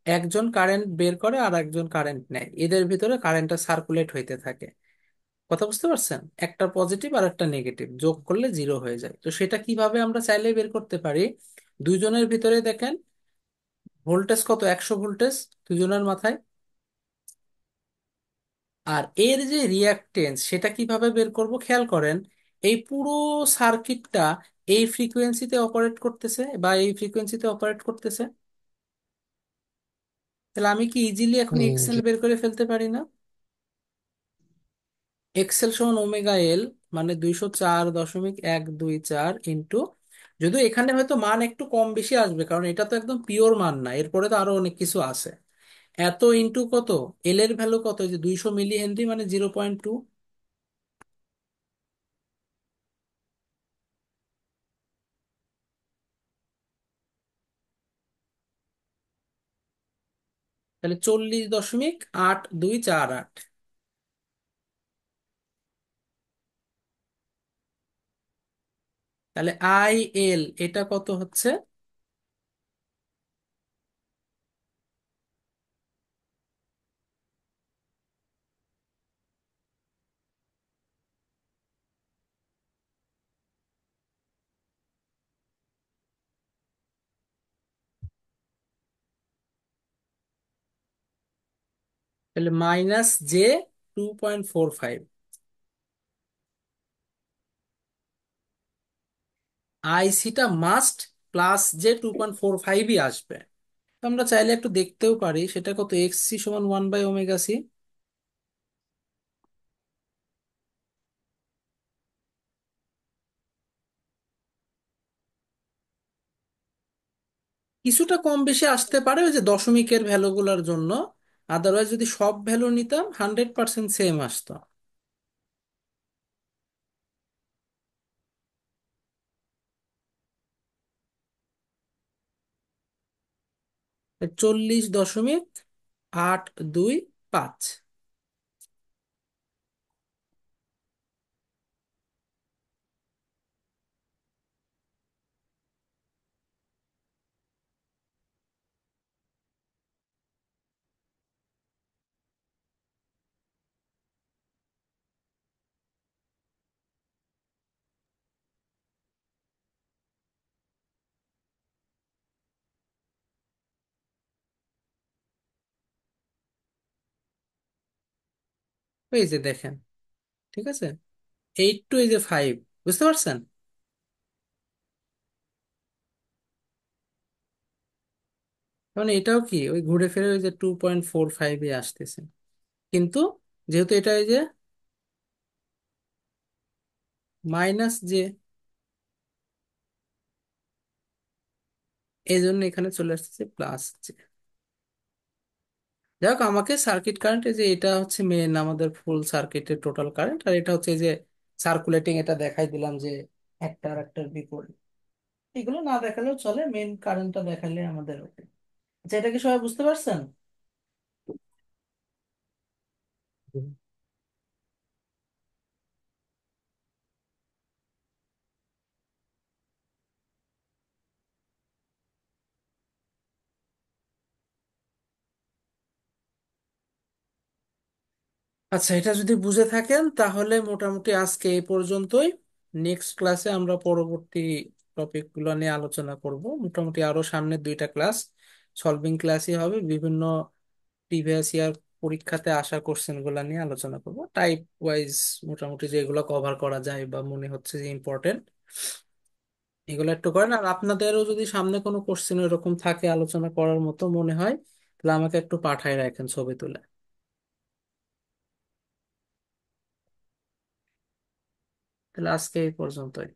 একজন কারেন্ট বের করে আর একজন কারেন্ট নেয়, এদের ভিতরে কারেন্টটা সার্কুলেট হইতে থাকে। কথা বুঝতে পারছেন? একটা পজিটিভ আর একটা নেগেটিভ যোগ করলে জিরো হয়ে যায়। তো সেটা কিভাবে আমরা চাইলে বের করতে পারি? দুইজনের ভিতরে দেখেন ভোল্টেজ কত, 100 ভোল্টেজ দুজনের মাথায়। আর এর যে রিয়াকটেন্স সেটা কিভাবে বের করব খেয়াল করেন। এই পুরো সার্কিটটা এই ফ্রিকোয়েন্সিতে অপারেট করতেছে বা এই ফ্রিকোয়েন্সিতে অপারেট করতেছে। তাহলে আমি কি ইজিলি এখন এক্সেল জি। বের করে ফেলতে পারি না? এক্সেল সমান ওমেগা এল, মানে 204.124 ইন্টু, যদিও এখানে হয়তো মান একটু কম বেশি আসবে কারণ এটা তো একদম পিওর মান না, এরপরে তো আরো অনেক কিছু আছে। এত ইন্টু কত? এল এর ভ্যালু কত? এই যে 200 মিলি হেনরি, মানে 0.2। তাহলে 40.8248। তাহলে আই এল এটা কত হচ্ছে? তাহলে -j 2.45। আইসিটা মাস্ট +j 2.45ই আসবে। তো আমরা চাইলে একটু দেখতেও পারি সেটা কত, এক্স সি সমান 1/ওমেগা সি। কিছুটা কম বেশি আসতে পারে ওই যে দশমিকের ভ্যালুগুলোর জন্য। আদারওয়াইজ যদি সব ভ্যালু নিতাম 100% সেম আসতো। 40.825। এই যে দেখেন, ঠিক আছে, 8 টু এই যে 5। বুঝতে পারছেন? মানে এটাও কি ওই ঘুরে ফিরে ওই যে 2.45-এ আসতেছে। কিন্তু যেহেতু এটা এই যে -j, এই জন্য এখানে চলে আসতেছে +j। যাই হোক, আমাকে সার্কিট কারেন্ট, এই যে এটা হচ্ছে মেন আমাদের ফুল সার্কিটের টোটাল কারেন্ট, আর এটা হচ্ছে এই যে সার্কুলেটিং এটা দেখাই দিলাম যে একটা আর একটার বিপরীত। এগুলো না দেখালেও চলে, মেন কারেন্টটা দেখালে আমাদের ওকে। আচ্ছা, এটা কি সবাই বুঝতে পারছেন? আচ্ছা, এটা যদি বুঝে থাকেন তাহলে মোটামুটি আজকে এই পর্যন্তই। নেক্সট ক্লাসে আমরা পরবর্তী টপিকগুলো নিয়ে আলোচনা করব। মোটামুটি আরো সামনে দুইটা ক্লাস সলভিং ক্লাসই হবে, বিভিন্ন প্রিভিয়াস ইয়ার পরীক্ষাতে আসা কোশ্চেন গুলা নিয়ে আলোচনা করব, টাইপ ওয়াইজ মোটামুটি যেগুলো কভার করা যায় বা মনে হচ্ছে যে ইম্পর্টেন্ট এগুলো একটু করেন। আর আপনাদেরও যদি সামনে কোনো কোশ্চেন এরকম থাকে আলোচনা করার মতো মনে হয়, তাহলে আমাকে একটু পাঠায় রাখেন ছবি তুলে। তাহলে আজকে এই পর্যন্তই।